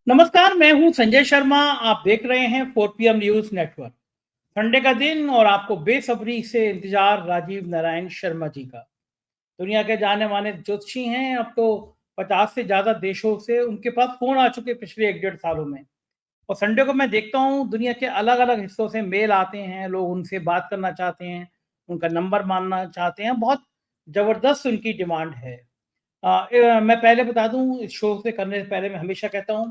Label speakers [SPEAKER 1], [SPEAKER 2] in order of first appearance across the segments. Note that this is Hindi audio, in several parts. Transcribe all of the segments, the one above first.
[SPEAKER 1] नमस्कार, मैं हूं संजय शर्मा। आप देख रहे हैं 4 PM न्यूज नेटवर्क। संडे का दिन और आपको बेसब्री से इंतजार राजीव नारायण शर्मा जी का। दुनिया के जाने माने ज्योतिषी हैं। अब तो 50 से ज्यादा देशों से उनके पास फोन आ चुके पिछले 1 डेढ़ सालों में। और संडे को मैं देखता हूँ दुनिया के अलग अलग हिस्सों से मेल आते हैं, लोग उनसे बात करना चाहते हैं, उनका नंबर मानना चाहते हैं। बहुत जबरदस्त उनकी डिमांड है। मैं पहले बता दूं, इस शो से करने से पहले मैं हमेशा कहता हूं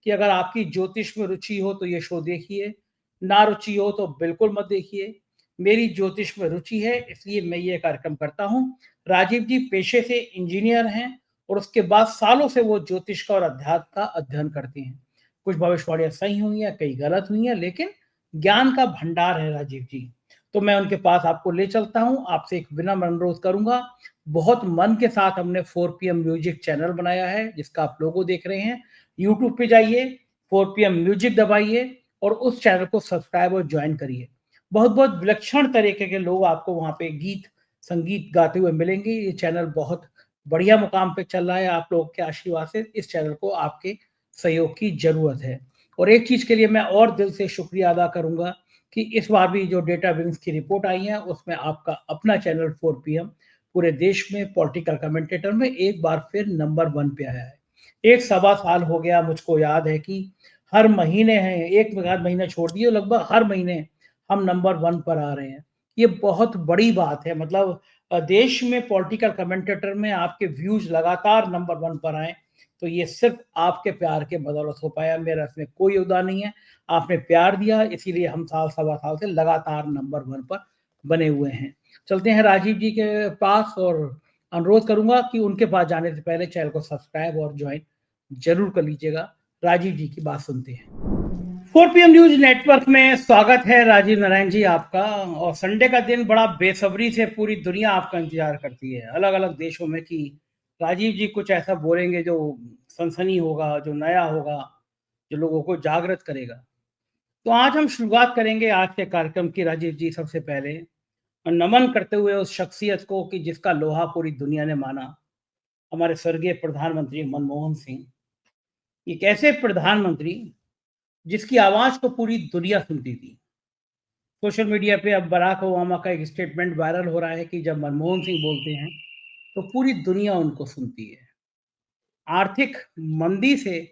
[SPEAKER 1] कि अगर आपकी ज्योतिष में रुचि हो तो ये शो देखिए, ना रुचि हो तो बिल्कुल मत देखिए। मेरी ज्योतिष में रुचि है, इसलिए मैं ये कार्यक्रम करता हूं। राजीव जी पेशे से इंजीनियर हैं और उसके बाद सालों से वो ज्योतिष का और अध्यात्म का अध्ययन करते हैं। कुछ भविष्यवाणियां सही हुई हैं, कई गलत हुई हैं, लेकिन ज्ञान का भंडार है राजीव जी। तो मैं उनके पास आपको ले चलता हूं। आपसे एक विनम्र अनुरोध करूंगा। बहुत मन के साथ हमने 4 PM म्यूजिक चैनल बनाया है, जिसका आप लोगो देख रहे हैं। यूट्यूब पे जाइए, 4 PM म्यूजिक दबाइए और उस चैनल को सब्सक्राइब और ज्वाइन करिए। बहुत बहुत विलक्षण तरीके के लोग आपको वहां पे गीत संगीत गाते हुए मिलेंगे। ये चैनल बहुत बढ़िया मुकाम पे चल रहा है। आप लोगों के आशीर्वाद से इस चैनल को आपके सहयोग की जरूरत है। और एक चीज के लिए मैं और दिल से शुक्रिया अदा करूंगा कि इस बार भी जो डेटा विंग्स की रिपोर्ट आई है उसमें आपका अपना चैनल 4 PM पूरे देश में पॉलिटिकल कमेंटेटर में एक बार फिर नंबर 1 पे आया है। एक सवा साल हो गया, मुझको याद है कि हर महीने हैं, एक आध महीना छोड़ दिए, लगभग हर महीने हम नंबर 1 पर आ रहे हैं। ये बहुत बड़ी बात है। मतलब देश में पॉलिटिकल कमेंटेटर में आपके व्यूज लगातार नंबर 1 पर आए, तो ये सिर्फ आपके प्यार के बदौलत हो पाया। मेरा इसमें कोई योगदान नहीं है। आपने प्यार दिया, इसीलिए हम साल सवा साल से लगातार नंबर 1 पर बने हुए हैं। चलते हैं राजीव जी के पास और अनुरोध करूंगा कि उनके पास जाने से पहले चैनल को सब्सक्राइब और ज्वाइन जरूर कर लीजिएगा। राजीव जी की बात सुनते हैं। 4 PM न्यूज नेटवर्क में स्वागत है राजीव नारायण जी आपका। और संडे का दिन बड़ा बेसब्री से पूरी दुनिया आपका इंतजार करती है, अलग अलग देशों में, कि राजीव जी कुछ ऐसा बोलेंगे जो सनसनी होगा, जो नया होगा, जो लोगों को जागृत करेगा। तो आज हम शुरुआत करेंगे आज के कार्यक्रम की राजीव जी, सबसे पहले नमन करते हुए उस शख्सियत को कि जिसका लोहा पूरी दुनिया ने माना, हमारे स्वर्गीय प्रधानमंत्री मनमोहन सिंह। एक ऐसे प्रधानमंत्री जिसकी आवाज को पूरी दुनिया सुनती थी। सोशल मीडिया पे अब बराक ओबामा का एक स्टेटमेंट वायरल हो रहा है कि जब मनमोहन सिंह बोलते हैं तो पूरी दुनिया उनको सुनती है। आर्थिक मंदी से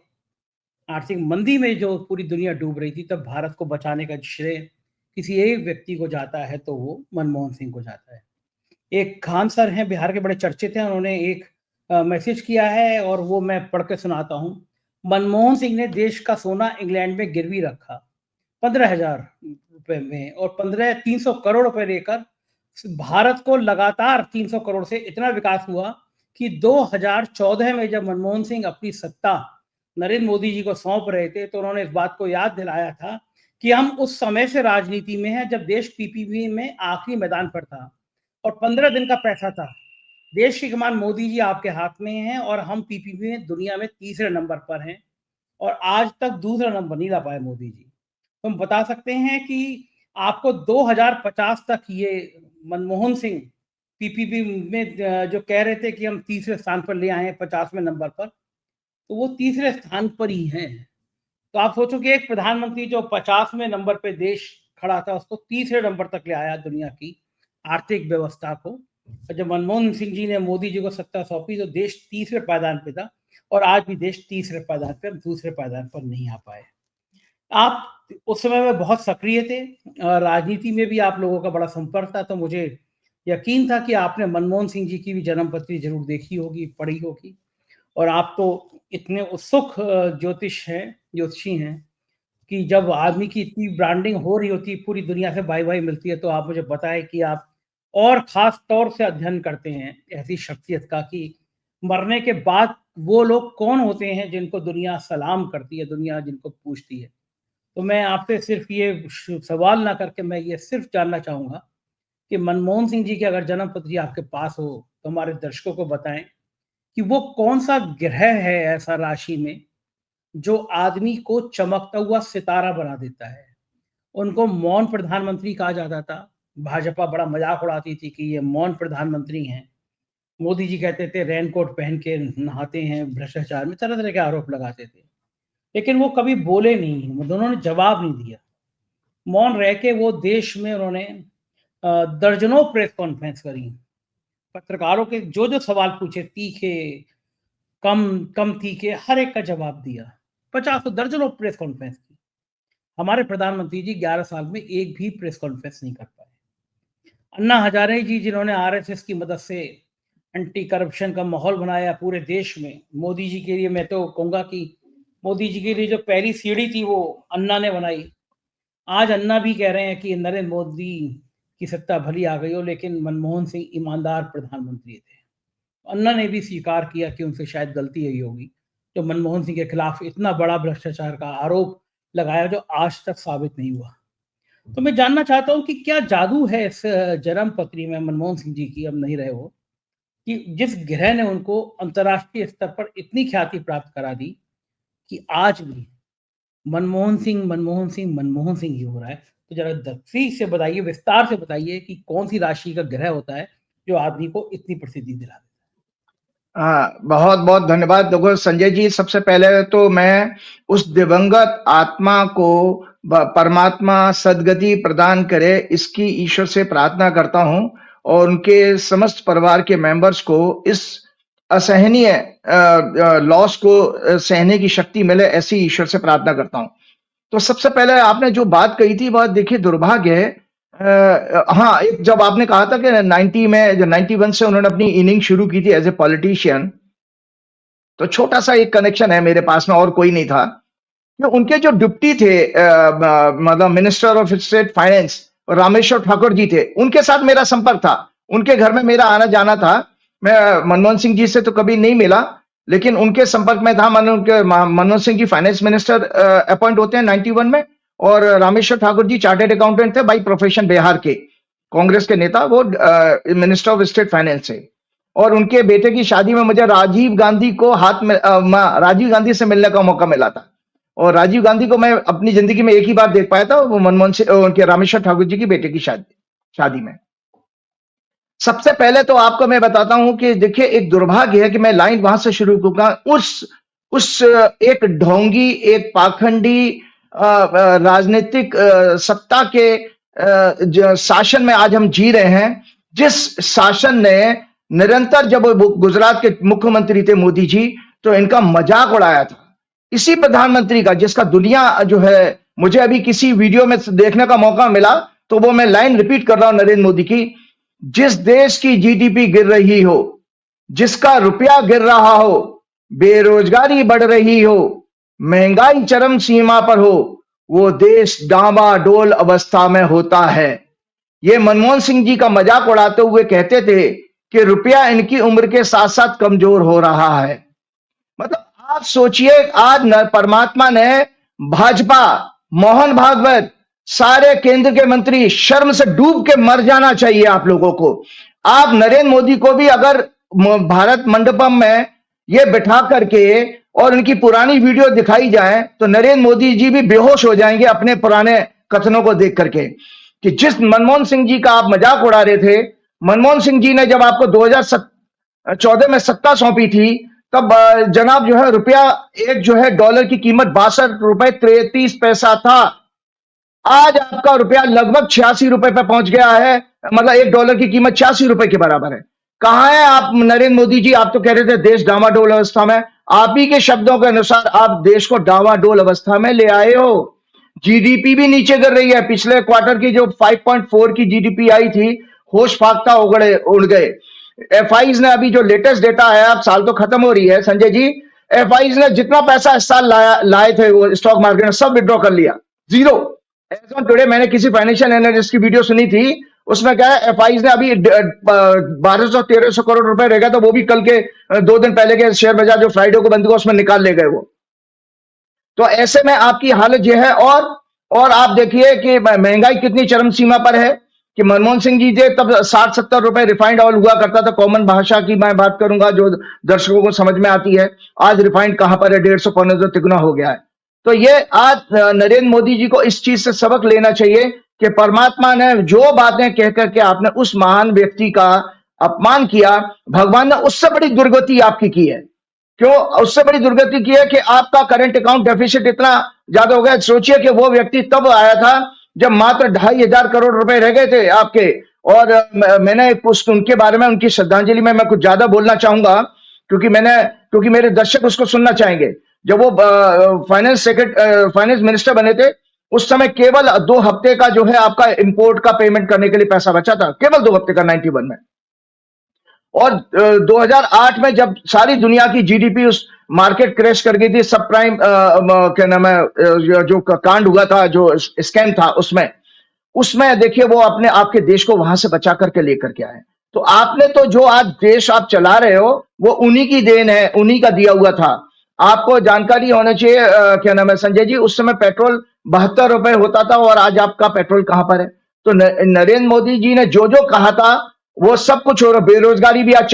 [SPEAKER 1] आर्थिक मंदी में जो पूरी दुनिया डूब रही थी, तब भारत को बचाने का श्रेय किसी एक व्यक्ति को जाता है तो वो मनमोहन सिंह को जाता है। एक खान सर हैं, बिहार के बड़े चर्चित हैं। उन्होंने एक मैसेज किया है और वो मैं पढ़ के सुनाता हूँ। मनमोहन सिंह ने देश का सोना इंग्लैंड में गिरवी रखा 15,000 रुपए में, और 300 करोड़ रुपए लेकर भारत को लगातार 300 करोड़ से इतना विकास हुआ कि 2014 में जब मनमोहन सिंह अपनी सत्ता नरेंद्र मोदी जी को सौंप रहे थे, तो उन्होंने इस बात को याद दिलाया था कि हम उस समय से राजनीति में हैं जब देश पीपीपी में आखिरी मैदान पर था और 15 दिन का पैसा था। देश की कमान मोदी जी आपके हाथ में है और हम पीपीपी में दुनिया में तीसरे नंबर पर हैं और आज तक दूसरा नंबर नहीं ला पाए मोदी जी। तो हम बता सकते हैं कि आपको 2050 तक ये मनमोहन सिंह पीपीपी में जो कह रहे थे कि हम तीसरे स्थान पर ले आए हैं 50वें नंबर पर, तो वो तीसरे स्थान पर ही हैं। तो आप सोचो कि एक प्रधानमंत्री जो 50वें नंबर पे देश खड़ा था, उसको तीसरे नंबर तक ले आया दुनिया की आर्थिक व्यवस्था को। और जब मनमोहन सिंह जी ने मोदी जी को सत्ता सौंपी तो देश तीसरे पायदान पे था और आज भी देश तीसरे पायदान पे, दूसरे पायदान पर नहीं आ पाए। आप उस समय में बहुत सक्रिय थे, राजनीति में भी आप लोगों का बड़ा संपर्क था, तो मुझे यकीन था कि आपने मनमोहन सिंह जी की भी जन्मपत्री जरूर देखी होगी, पढ़ी होगी। और आप तो इतने उत्सुक ज्योतिषी हैं कि जब आदमी की इतनी ब्रांडिंग हो रही होती है, पूरी दुनिया से बाई बाई मिलती है, तो आप मुझे बताएं कि आप और खास तौर से अध्ययन करते हैं ऐसी शख्सियत का कि मरने के बाद वो लोग कौन होते हैं जिनको दुनिया सलाम करती है, दुनिया जिनको पूछती है। तो मैं आपसे सिर्फ ये सवाल ना करके मैं ये सिर्फ जानना चाहूंगा कि मनमोहन सिंह जी की अगर जन्म पत्री आपके पास हो तो हमारे दर्शकों को बताएं कि वो कौन सा ग्रह है ऐसा राशि में जो आदमी को चमकता हुआ सितारा बना देता है। उनको मौन प्रधानमंत्री कहा जाता था। भाजपा बड़ा मजाक उड़ाती थी कि ये मौन प्रधानमंत्री हैं। मोदी जी कहते थे रेनकोट पहन के नहाते हैं, भ्रष्टाचार में तरह तरह के आरोप लगाते थे। लेकिन वो कभी बोले नहीं, उन्होंने जवाब नहीं दिया। मौन रह के वो देश में उन्होंने दर्जनों प्रेस कॉन्फ्रेंस करी। पत्रकारों के जो सवाल पूछे, तीखे, कम कम तीखे, हर एक का जवाब दिया। 50 दर्जनों प्रेस कॉन्फ्रेंस की। हमारे प्रधानमंत्री जी 11 साल में एक भी प्रेस कॉन्फ्रेंस नहीं कर पाए। अन्ना हजारे जी, जिन्होंने आरएसएस की मदद से एंटी करप्शन का माहौल बनाया पूरे देश में, मोदी जी के लिए मैं तो कहूंगा कि मोदी जी के लिए जो पहली सीढ़ी थी वो अन्ना ने बनाई। आज अन्ना भी कह रहे हैं कि नरेंद्र मोदी की सत्ता भली आ गई हो, लेकिन मनमोहन सिंह ईमानदार प्रधानमंत्री थे। अन्ना ने भी स्वीकार किया कि उनसे शायद गलती यही होगी, जो मनमोहन सिंह के खिलाफ इतना बड़ा भ्रष्टाचार का आरोप लगाया जो आज तक साबित नहीं हुआ। तो मैं जानना चाहता हूं कि क्या जादू है इस जन्म पत्री में मनमोहन सिंह जी की, अब नहीं रहे हो, कि जिस ग्रह ने उनको अंतर्राष्ट्रीय स्तर पर इतनी ख्याति प्राप्त करा दी कि आज भी मनमोहन सिंह मनमोहन सिंह मनमोहन सिंह ही हो रहा है। तो जरा तफसील से बताइए, विस्तार से बताइए कि कौन सी राशि का ग्रह होता है जो आदमी को इतनी प्रसिद्धि दिला देता
[SPEAKER 2] हाँ, बहुत बहुत धन्यवाद। देखो संजय जी, सबसे पहले तो मैं उस दिवंगत आत्मा को परमात्मा सद्गति प्रदान करे, इसकी ईश्वर से प्रार्थना करता हूं, और उनके समस्त परिवार के मेंबर्स को इस असहनीय लॉस को सहने की शक्ति मिले, ऐसी ईश्वर से प्रार्थना करता हूं। तो सबसे पहले आपने जो बात कही थी वह देखिए दुर्भाग्य है। हाँ, एक जब आपने कहा था कि 90 में, जो 91 से उन्होंने अपनी इनिंग शुरू की थी एज ए पॉलिटिशियन, तो छोटा सा एक कनेक्शन है मेरे पास में, और कोई नहीं था। कि उनके जो डिप्टी थे, मतलब minister of state finance, Rameshwar Thakur ji थे, उनके साथ मेरा संपर्क था। उनके घर में मेरा आना जाना था। मैं मनमोहन सिंह जी से तो कभी नहीं मिला, लेकिन उनके संपर्क में था। मनमोहन सिंह जी फाइनेंस मिनिस्टर अपॉइंट होते हैं 91 में, और रामेश्वर ठाकुर जी चार्टर्ड अकाउंटेंट थे बाई प्रोफेशन, बिहार के कांग्रेस के नेता, वो मिनिस्टर ऑफ स्टेट फाइनेंस से। और उनके बेटे की शादी में मुझे राजीव गांधी को राजीव गांधी से मिलने का मौका मिला था। और राजीव गांधी को मैं अपनी जिंदगी में एक ही बार देख पाया था, वो मनमोहन सिंह, उनके रामेश्वर ठाकुर जी की बेटे की शादी में। सबसे पहले तो आपको मैं बताता हूं कि देखिए, एक दुर्भाग्य है कि मैं लाइन वहां से शुरू करूंगा। उस एक ढोंगी, एक पाखंडी राजनीतिक सत्ता के शासन में आज हम जी रहे हैं, जिस शासन ने निरंतर, जब वो गुजरात के मुख्यमंत्री थे मोदी जी, तो इनका मजाक उड़ाया था। इसी प्रधानमंत्री का, जिसका दुनिया जो है, मुझे अभी किसी वीडियो में देखने का मौका मिला, तो वो मैं लाइन रिपीट कर रहा हूं नरेंद्र मोदी की। जिस देश की जीडीपी गिर रही हो, जिसका रुपया गिर रहा हो, बेरोजगारी बढ़ रही हो, महंगाई चरम सीमा पर हो, वो देश डामाडोल अवस्था में होता है। ये मनमोहन सिंह जी का मजाक उड़ाते हुए कहते थे कि रुपया इनकी उम्र के साथ साथ कमजोर हो रहा है। मतलब आप सोचिए, आज परमात्मा ने भाजपा, मोहन भागवत, सारे केंद्र के मंत्री, शर्म से डूब के मर जाना चाहिए आप लोगों को। आप नरेंद्र मोदी को भी अगर भारत मंडपम में ये बिठा करके और उनकी पुरानी वीडियो दिखाई जाए, तो नरेंद्र मोदी जी भी बेहोश हो जाएंगे अपने पुराने कथनों को देख करके। कि जिस मनमोहन सिंह जी का आप मजाक उड़ा रहे थे, मनमोहन सिंह जी ने जब आपको 2014 में सत्ता सौंपी थी, तब जनाब जो है रुपया, एक जो है डॉलर की कीमत 62 रुपए 33 पैसा था। आज आपका रुपया लगभग 86 रुपए पे पहुंच गया है। मतलब एक डॉलर की कीमत 86 रुपए के बराबर है। कहां है आप नरेंद्र मोदी जी? आप तो कह रहे थे देश डामाडोल अवस्था में। आप ही के शब्दों के अनुसार आप देश को डामाडोल अवस्था में ले आए हो। जीडीपी भी नीचे गिर रही है। पिछले क्वार्टर की जो 5.4 की जीडीपी आई थी, होश फाख्ता उड़ गए। एफआईज ने अभी जो लेटेस्ट डेटा है, अब साल तो खत्म हो रही है संजय जी, एफआईज ने जितना पैसा इस साल लाए थे वो स्टॉक मार्केट में, सब विड्रॉ कर लिया, जीरो। एज ऑन टुडे मैंने किसी फाइनेंशियल एनालिस्ट की वीडियो सुनी थी, उसमें क्या है, एफआईज ने अभी 1200-1300 करोड़ रुपए रह गया, तो वो भी कल के 2 दिन पहले के शेयर बाजार जो फ्राइडे को बंद हुआ उसमें निकाल ले गए वो। तो ऐसे में आपकी हालत यह है। और आप देखिए कि महंगाई कितनी चरम सीमा पर है, कि मनमोहन सिंह जी थे तब 60-70 रुपए रिफाइंड ऑयल हुआ करता था। कॉमन भाषा की मैं बात करूंगा जो दर्शकों को समझ में आती है। आज रिफाइंड कहां पर है, 150 तिगुना हो गया है। तो ये आज नरेंद्र मोदी जी को इस चीज से सबक लेना चाहिए कि परमात्मा ने जो बातें कह करके आपने उस महान व्यक्ति का अपमान किया, भगवान ने उससे बड़ी दुर्गति आपकी की है। क्यों? उससे बड़ी दुर्गति की है कि आपका करंट अकाउंट डेफिसिट इतना ज्यादा हो गया। सोचिए कि वो व्यक्ति तब आया था जब मात्र 2,500 करोड़ रुपए रह गए थे आपके। और मैंने उनके बारे में, उनकी श्रद्धांजलि में मैं कुछ ज्यादा बोलना चाहूंगा, क्योंकि मेरे दर्शक उसको सुनना चाहेंगे। जब वो फाइनेंस मिनिस्टर बने थे, उस समय केवल 2 हफ्ते का जो है आपका इंपोर्ट का पेमेंट करने के लिए पैसा बचा था, केवल 2 हफ्ते का 91 में। और 2008 में जब सारी दुनिया की जीडीपी उस मार्केट क्रैश कर गई थी, सब प्राइम क्या नाम है, जो कांड हुआ था, जो स्कैम था, उसमें देखिए वो अपने आपके देश को वहां से बचा करके लेकर के आए। तो आपने तो जो आज देश आप चला रहे हो, वो उन्हीं की देन है, उन्हीं का दिया हुआ था। आपको जानकारी होना चाहिए, क्या नाम है संजय जी, उस समय पेट्रोल 72 रुपए होता था, और आज आपका पेट्रोल कहां पर है? तो नरेंद्र मोदी जी ने जो जो कहा था वो सब कुछ हो रहा। बेरोजगारी भी आज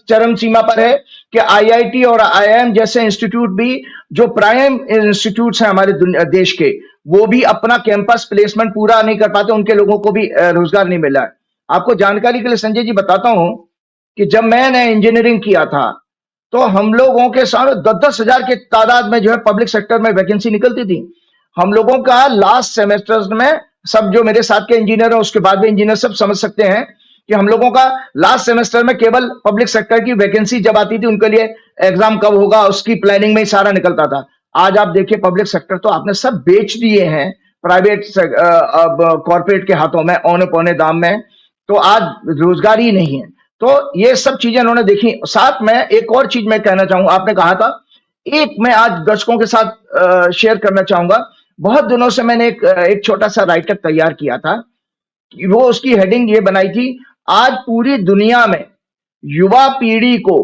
[SPEAKER 2] चरम सीमा पर है कि आईआईटी और आईआईएम जैसे इंस्टीट्यूट भी, जो प्राइम इंस्टीट्यूट्स हैं हमारे देश के, वो भी अपना कैंपस प्लेसमेंट पूरा नहीं कर पाते, उनके लोगों को भी रोजगार नहीं मिला है। आपको जानकारी के लिए संजय जी बताता हूं कि जब मैंने इंजीनियरिंग किया था, तो हम लोगों के सामने 10-10 हजार के तादाद में जो है पब्लिक सेक्टर में वैकेंसी निकलती थी। हम लोगों का लास्ट सेमेस्टर में, सब जो मेरे साथ के इंजीनियर हैं, उसके बाद भी इंजीनियर सब समझ सकते हैं कि हम लोगों का लास्ट सेमेस्टर में केवल पब्लिक सेक्टर की वैकेंसी जब आती थी, उनके लिए एग्जाम कब होगा उसकी प्लानिंग में ही सारा निकलता था। आज आप देखिए पब्लिक सेक्टर तो आपने सब बेच दिए हैं प्राइवेट कॉर्पोरेट के हाथों में, औने पौने दाम में। तो आज रोजगार ही नहीं है। तो ये सब चीजें उन्होंने देखी। साथ में एक और चीज मैं कहना चाहूंगा, आपने कहा था, एक मैं आज दर्शकों के साथ शेयर करना चाहूंगा। बहुत दिनों से मैंने एक छोटा सा राइटअप तैयार किया था, वो उसकी हेडिंग ये बनाई थी, आज पूरी दुनिया में युवा पीढ़ी को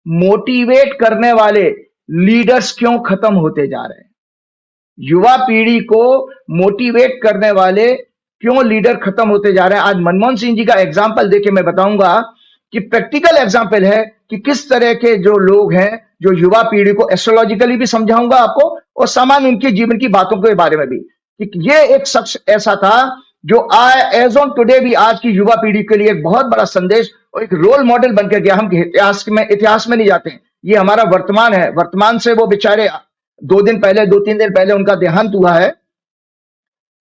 [SPEAKER 2] मोटिवेट करने वाले लीडर्स क्यों खत्म होते जा रहे हैं? युवा पीढ़ी को मोटिवेट करने वाले क्यों लीडर खत्म होते जा रहे हैं? आज मनमोहन सिंह जी का एग्जाम्पल देके मैं बताऊंगा कि प्रैक्टिकल एग्जाम्पल है कि किस तरह के जो लोग हैं, जो युवा पीढ़ी को एस्ट्रोलॉजिकली भी समझाऊंगा आपको, और सामान्य उनके जीवन की बातों के बारे में भी। कि ये एक शख्स ऐसा था जो एज ऑन टुडे भी आज की युवा पीढ़ी के लिए एक बहुत बड़ा संदेश और एक रोल मॉडल बनकर गया। हम इतिहास में नहीं जाते हैं, ये हमारा वर्तमान है। वर्तमान से वो बेचारे 2-3 दिन पहले उनका देहांत हुआ है।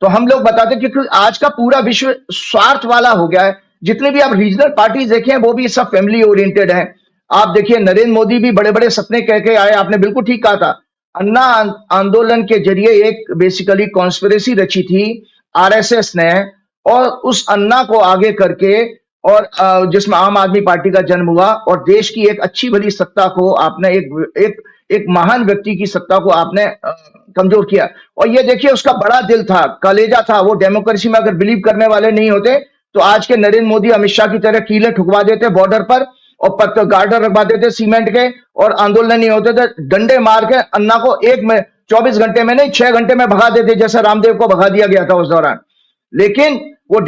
[SPEAKER 2] तो हम लोग बताते हैं क्योंकि आज का पूरा विश्व स्वार्थ वाला हो गया है। जितने भी आप रीजनल पार्टीज देखें, वो भी सब फैमिली ओरिएंटेड हैं। आप देखिए नरेंद्र मोदी भी बड़े बड़े सपने कह के आए, आपने बिल्कुल ठीक कहा था। अन्ना आंदोलन के जरिए एक बेसिकली कॉन्स्पिरेसी रची थी आरएसएस ने, और उस अन्ना को आगे करके, और जिसमें आम आदमी पार्टी का जन्म हुआ, और देश की एक अच्छी भली सत्ता को आपने एक महान व्यक्ति की सत्ता को आपने कमजोर किया। और ये देखिए उसका बड़ा दिल था, कलेजा था। वो डेमोक्रेसी में अगर बिलीव करने वाले नहीं होते तो आज के नरेंद्र मोदी अमित शाह की तरह कीले ठुकवा देते बॉर्डर पर, और गार्डर रखवा देते सीमेंट के, और आंदोलन नहीं होते थे। डंडे मार के अन्ना को 24 घंटे में नहीं, 6 घंटे में भगा देते, जैसे रामदेव को भगा दिया गया था उस दौरान। लेकिन वो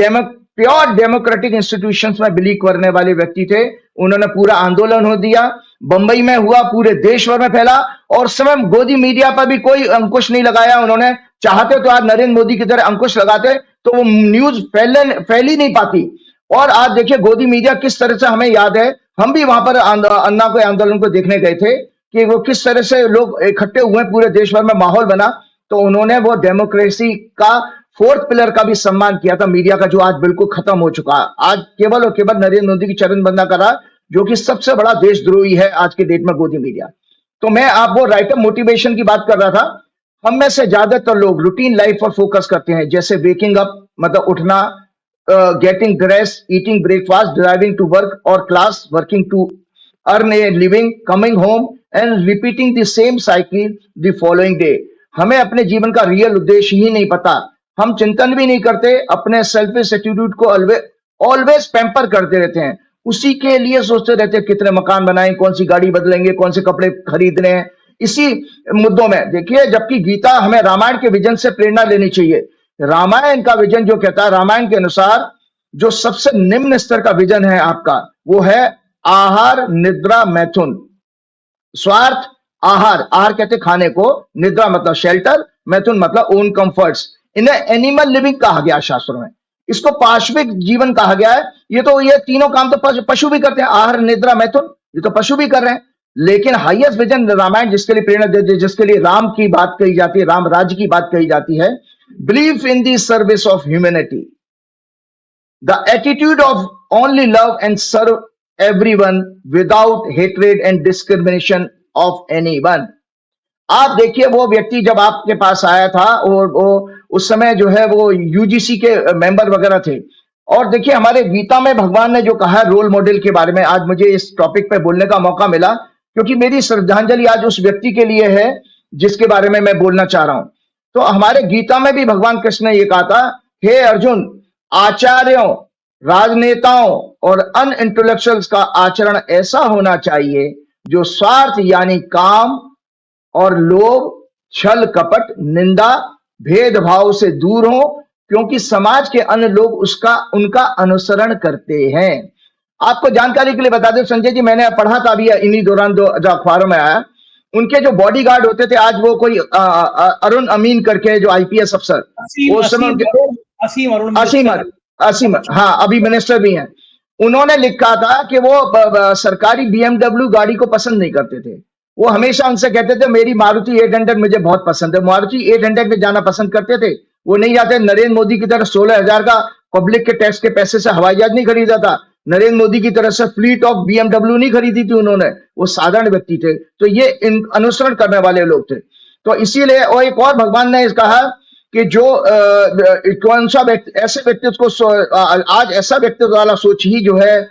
[SPEAKER 2] प्योर डेमोक्रेटिक इंस्टीट्यूशंस में बिलीव करने वाले व्यक्ति थे। उन्होंने पूरा आंदोलन हो दिया, बंबई में हुआ, पूरे देश भर में फैला, और समय गोदी मीडिया पर भी कोई अंकुश नहीं लगाया उन्होंने। चाहते तो आज नरेंद्र मोदी की तरह अंकुश लगाते तो वो न्यूज फैल ही नहीं पाती। और आज देखिए गोदी मीडिया किस तरह से, हमें याद है हम भी वहां पर अन्ना को आंदोलन को देखने गए थे कि वो किस तरह से लोग इकट्ठे हुए, पूरे देश भर में माहौल बना। तो उन्होंने वो डेमोक्रेसी का 4th पिलर का भी सम्मान किया था, मीडिया का, जो आज बिल्कुल खत्म हो चुका है। आज केवल और केवल नरेंद्र मोदी की चरण बंदा करा, जो कि सबसे बड़ा देशद्रोही है आज के डेट में, गोदी मीडिया। तो मैं आप वो राइटर मोटिवेशन की बात कर रहा था। हम में से ज्यादातर लोग रूटीन लाइफ पर फोकस करते हैं, जैसे वेकिंग अप मतलब उठना, getting dress, eating breakfast, driving to work और class, working to earn a living, coming home and repeating the same cycle the following day. हमें अपने जीवन का रियल उद्देश्य ही नहीं पता। हम चिंतन भी नहीं करते, अपने सेल्फिश एटीट्यूड को ऑलवेज पैम्पर करते रहते हैं। उसी के लिए सोचते रहते हैं कितने मकान बनाएं, कौन सी गाड़ी बदलेंगे, कौन से कपड़े खरीदने हैं, इसी मुद्दों में। देखिए जबकि गीता हमें रामायण के विजन से प्रेरणा लेनी चाहिए। रामायण का विजन जो कहता है, रामायण के अनुसार जो सबसे निम्न स्तर का विजन है आपका, वो है आहार निद्रा मैथुन। स्वार्थ, आहार कहते खाने को, निद्रा मतलब शेल्टर, मैथुन मतलब ओन कंफर्ट्स। इन्हें एनिमल लिविंग कहा गया शास्त्रों में, इसको पाशविक जीवन कहा गया है। ये तीनों काम तो पशु भी करते हैं, आहार निद्रा मैथुन, ये तो पशु भी कर रहे हैं। लेकिन हाईएस्ट विजन रामायण जिसके लिए प्रेरणा देती है, जिसके लिए राम की बात कही जाती है, राम राज्य की बात कही जाती है, believe in the service of humanity, the attitude of only love and serve everyone without hatred and discrimination of anyone. आप देखिए वो व्यक्ति जब आपके पास आया था और वो उस समय जो है वो यूजीसी के मेंबर वगैरह थे, और देखिए हमारे गीता में भगवान ने जो कहा रोल मॉडल के बारे में, आज मुझे इस टॉपिक पे बोलने का मौका मिला क्योंकि मेरी श्रद्धांजलि आज उस व्यक्ति के लिए है जिसके बारे में मैं बोलना चाह रहा हूं। तो हमारे गीता में भी भगवान कृष्ण ने ये कहा था, हे अर्जुन, आचार्यों, राजनेताओं और अनइंटेलेक्चुअल्स का आचरण ऐसा होना चाहिए जो स्वार्थ यानी काम और लोभ, छल कपट, निंदा, भेदभाव से दूर हो, क्योंकि समाज के अन्य लोग उनका अनुसरण करते हैं। आपको जानकारी के लिए बता दें संजय जी, मैंने पढ़ा था अभी इन्हीं दौरान जो अखबारों में आया, उनके जो बॉडीगार्ड होते थे, आज वो कोई अरुण अमीन करके जो आईपीएस अफसर, उस समय असीम, हाँ अभी मिनिस्टर भी हैं, उन्होंने लिखा था कि वो सरकारी बीएमडब्ल्यू गाड़ी को पसंद नहीं करते थे। वो हमेशा उनसे कहते थे मेरी मारुति 800 मुझे बहुत पसंद है, मारुति 800 में जाना पसंद करते थे। वो नहीं जाते नरेंद्र मोदी की तरह 16,000 का पब्लिक के टैक्स के पैसे से हवाई जहाज नहीं खरीदा था, नरेंद्र मोदी की तरह से फ्लीट ऑफ बीएमडब्ल्यू नहीं खरीदी थी उन्होंने। वो साधारण व्यक्ति थे, तो ये अनुसरण करने वाले लोग थे। तो इसीलिए और एक और भगवान ने कहा कि जो कौन सा ऐसे व्यक्तित्व को आज ऐसा व्यक्तित्व वाला सोच ही जो है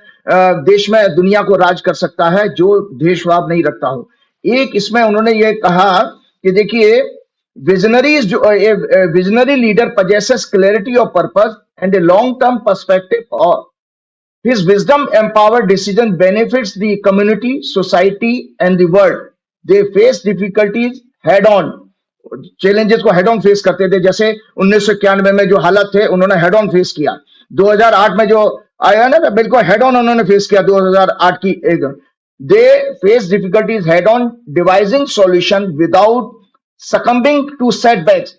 [SPEAKER 2] देश में दुनिया को राज कर सकता है, जो देशभाव नहीं रखता हो। एक इसमें उन्होंने ये कहा कि देखिए विजनरीज जो visionary leader possesses clarity of purpose and a long term perspective, or his wisdom empowered decision benefits the community, society and the world. They face difficulties head on, challenges को हेड ऑन फेस करते थे। जैसे 1991 में जो हालत थे उन्होंने हेड ऑन फेस किया, 2008 में जो आया ना बिल्कुल हेड ऑन उन्होंने फेस किया 2008 की एक। They face difficulties head on, devising solution without succumbing to setbacks.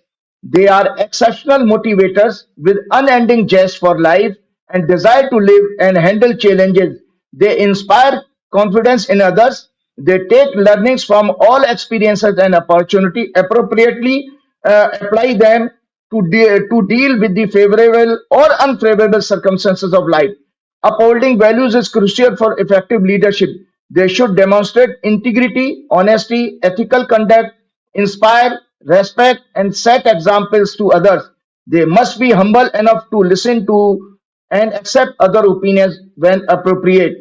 [SPEAKER 2] They are exceptional motivators with unending zest for life and desire to live and handle challenges. They inspire confidence in others. They take learnings from all experiences and opportunity, appropriately apply them to deal with the favorable or unfavorable circumstances of life. Upholding values is crucial for effective leadership. They should demonstrate integrity, honesty, ethical conduct, inspire respect, and set examples to others. They must be humble enough to listen to and accept other opinions when appropriate.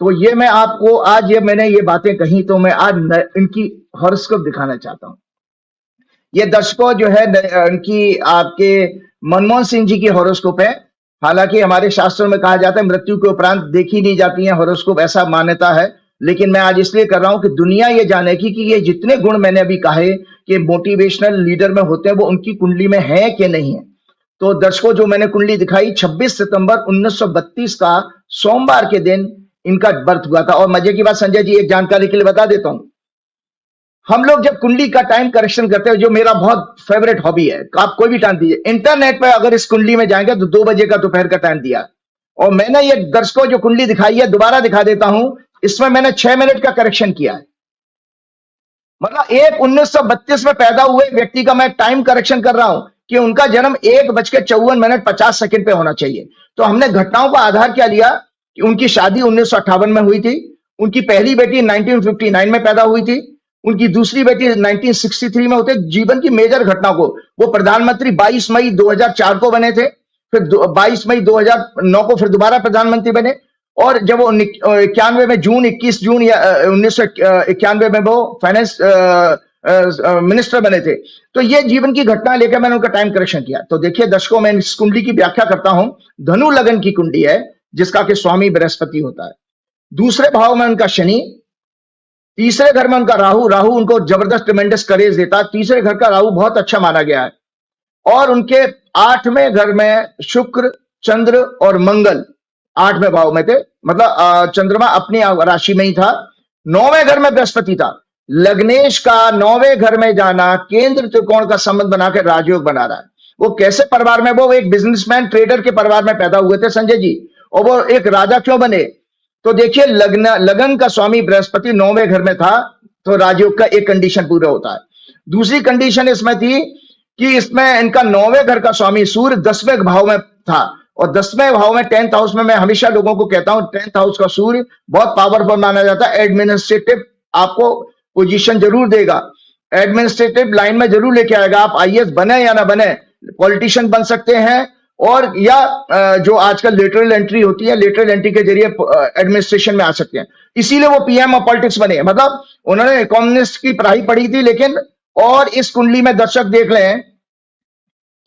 [SPEAKER 2] तो ये मैं आपको आज ये मैंने ये बातें कही, तो मैं आज इनकी हॉरोस्कोप दिखाना चाहता हूँ। ये दर्शकों जो है इनकी आपके मनमोहन सिंह जी की हॉरोस्कोप है। हालांकि हमारे शास्त्रों में कहा जाता है मृत्यु के उपरांत देखी नहीं जाती है हॉरोस्कोप, ऐसा मान्यता है, लेकिन मैं आज इसलिए कर रहा हूं कि दुनिया ये जाने की कि ये जितने गुण मैंने अभी कहे कि मोटिवेशनल लीडर में होते हैं वो उनकी कुंडली में है कि नहीं है। तो दर्शकों जो मैंने कुंडली दिखाई 26 सितंबर 1932 का सोमवार के दिन इनका बर्थ हुआ था। और मजे की बात संजय जी एक जानकारी के लिए बता देता हूं, हम लोग जब कुंडली का टाइम करेक्शन करते हैं, जो मेरा बहुत फेवरेट हॉबी है, आप कोई भी टाइम दीजिए, इंटरनेट पर अगर इस कुंडली में जाएंगे तो 2 बजे का दोपहर का टाइम दिया, और मैंने ये दर्शकों जो कुंडली दिखाई है दोबारा दिखा देता हूं, इसमें मैंने 6 मिनट का करेक्शन किया है। मतलब एक 1932 में पैदा हुए व्यक्ति का मैं टाइम करेक्शन कर रहा हूं कि उनका जन्म 1:54 पे होना चाहिए। तो हमने घटनाओं का आधार क्या लिया कि उनकी शादी 1958 में हुई थी, उनकी पहली बेटी 1959 में पैदा हुई थी, उनकी दूसरी बेटी 1963 में होते। जीवन की मेजर घटना को वो प्रधानमंत्री 22 मई 2004 को बने थे, फिर 22 मई 2009 को फिर दोबारा प्रधानमंत्री बने, और जब वो 91 में जून 21 जून या 1991 में वो फाइनेंस मिनिस्टर बने थे। तो ये जीवन की घटना लेकर मैंने उनका टाइम करेक्शन किया। तो देखिए दर्शकों, मैं इस कुंडली की व्याख्या करता हूं। धनु लगन की कुंडली है जिसका कि स्वामी बृहस्पति होता है। दूसरे भाव में उनका शनि, तीसरे घर में उनका राहु, राहु उनको जबरदस्त ट्रेमेंडस करेज देता है। तीसरे घर का राहु बहुत अच्छा माना गया है। और उनके 8वें घर में शुक्र, चंद्र और मंगल 8वें भाव में थे, मतलब चंद्रमा अपनी राशि में ही था। 9वें घर में बृहस्पति था। लग्नेश का 9वें घर में जाना केंद्र त्रिकोण का संबंध बनाकर राजयोग बना रहा है। वो कैसे परिवार में, वो एक बिजनेसमैन ट्रेडर के परिवार में पैदा हुए थे संजय जी, और वो एक राजा क्यों बने? तो देखिए लगन का स्वामी बृहस्पति 9वें घर में था, तो राजयोग का एक कंडीशन पूरा होता है। दूसरी कंडीशन इसमें थी कि इसमें इनका 9वें घर का स्वामी सूर्य 10वें भाव में था, और 10वें भाव में 10th हाउस में, मैं हमेशा लोगों को कहता हूं 10th हाउस का सूर्य बहुत पावरफुल माना जाता है। एडमिनिस्ट्रेटिव आपको पोजीशन जरूर देगा, एडमिनिस्ट्रेटिव लाइन में जरूर लेके आएगा। आप आईएएस बने या ना बने, पॉलिटिशियन बन सकते हैं, और या जो आजकल लेटरल एंट्री होती है, लेटरल एंट्री के जरिए एडमिनिस्ट्रेशन में आ सकते हैं। इसीलिए वो पीएम ऑफ पॉलिटिक्स बने। मतलब उन्होंने इकोनॉमिस्ट की पढ़ाई पढ़ी थी, लेकिन और इस कुंडली में दर्शक देख लें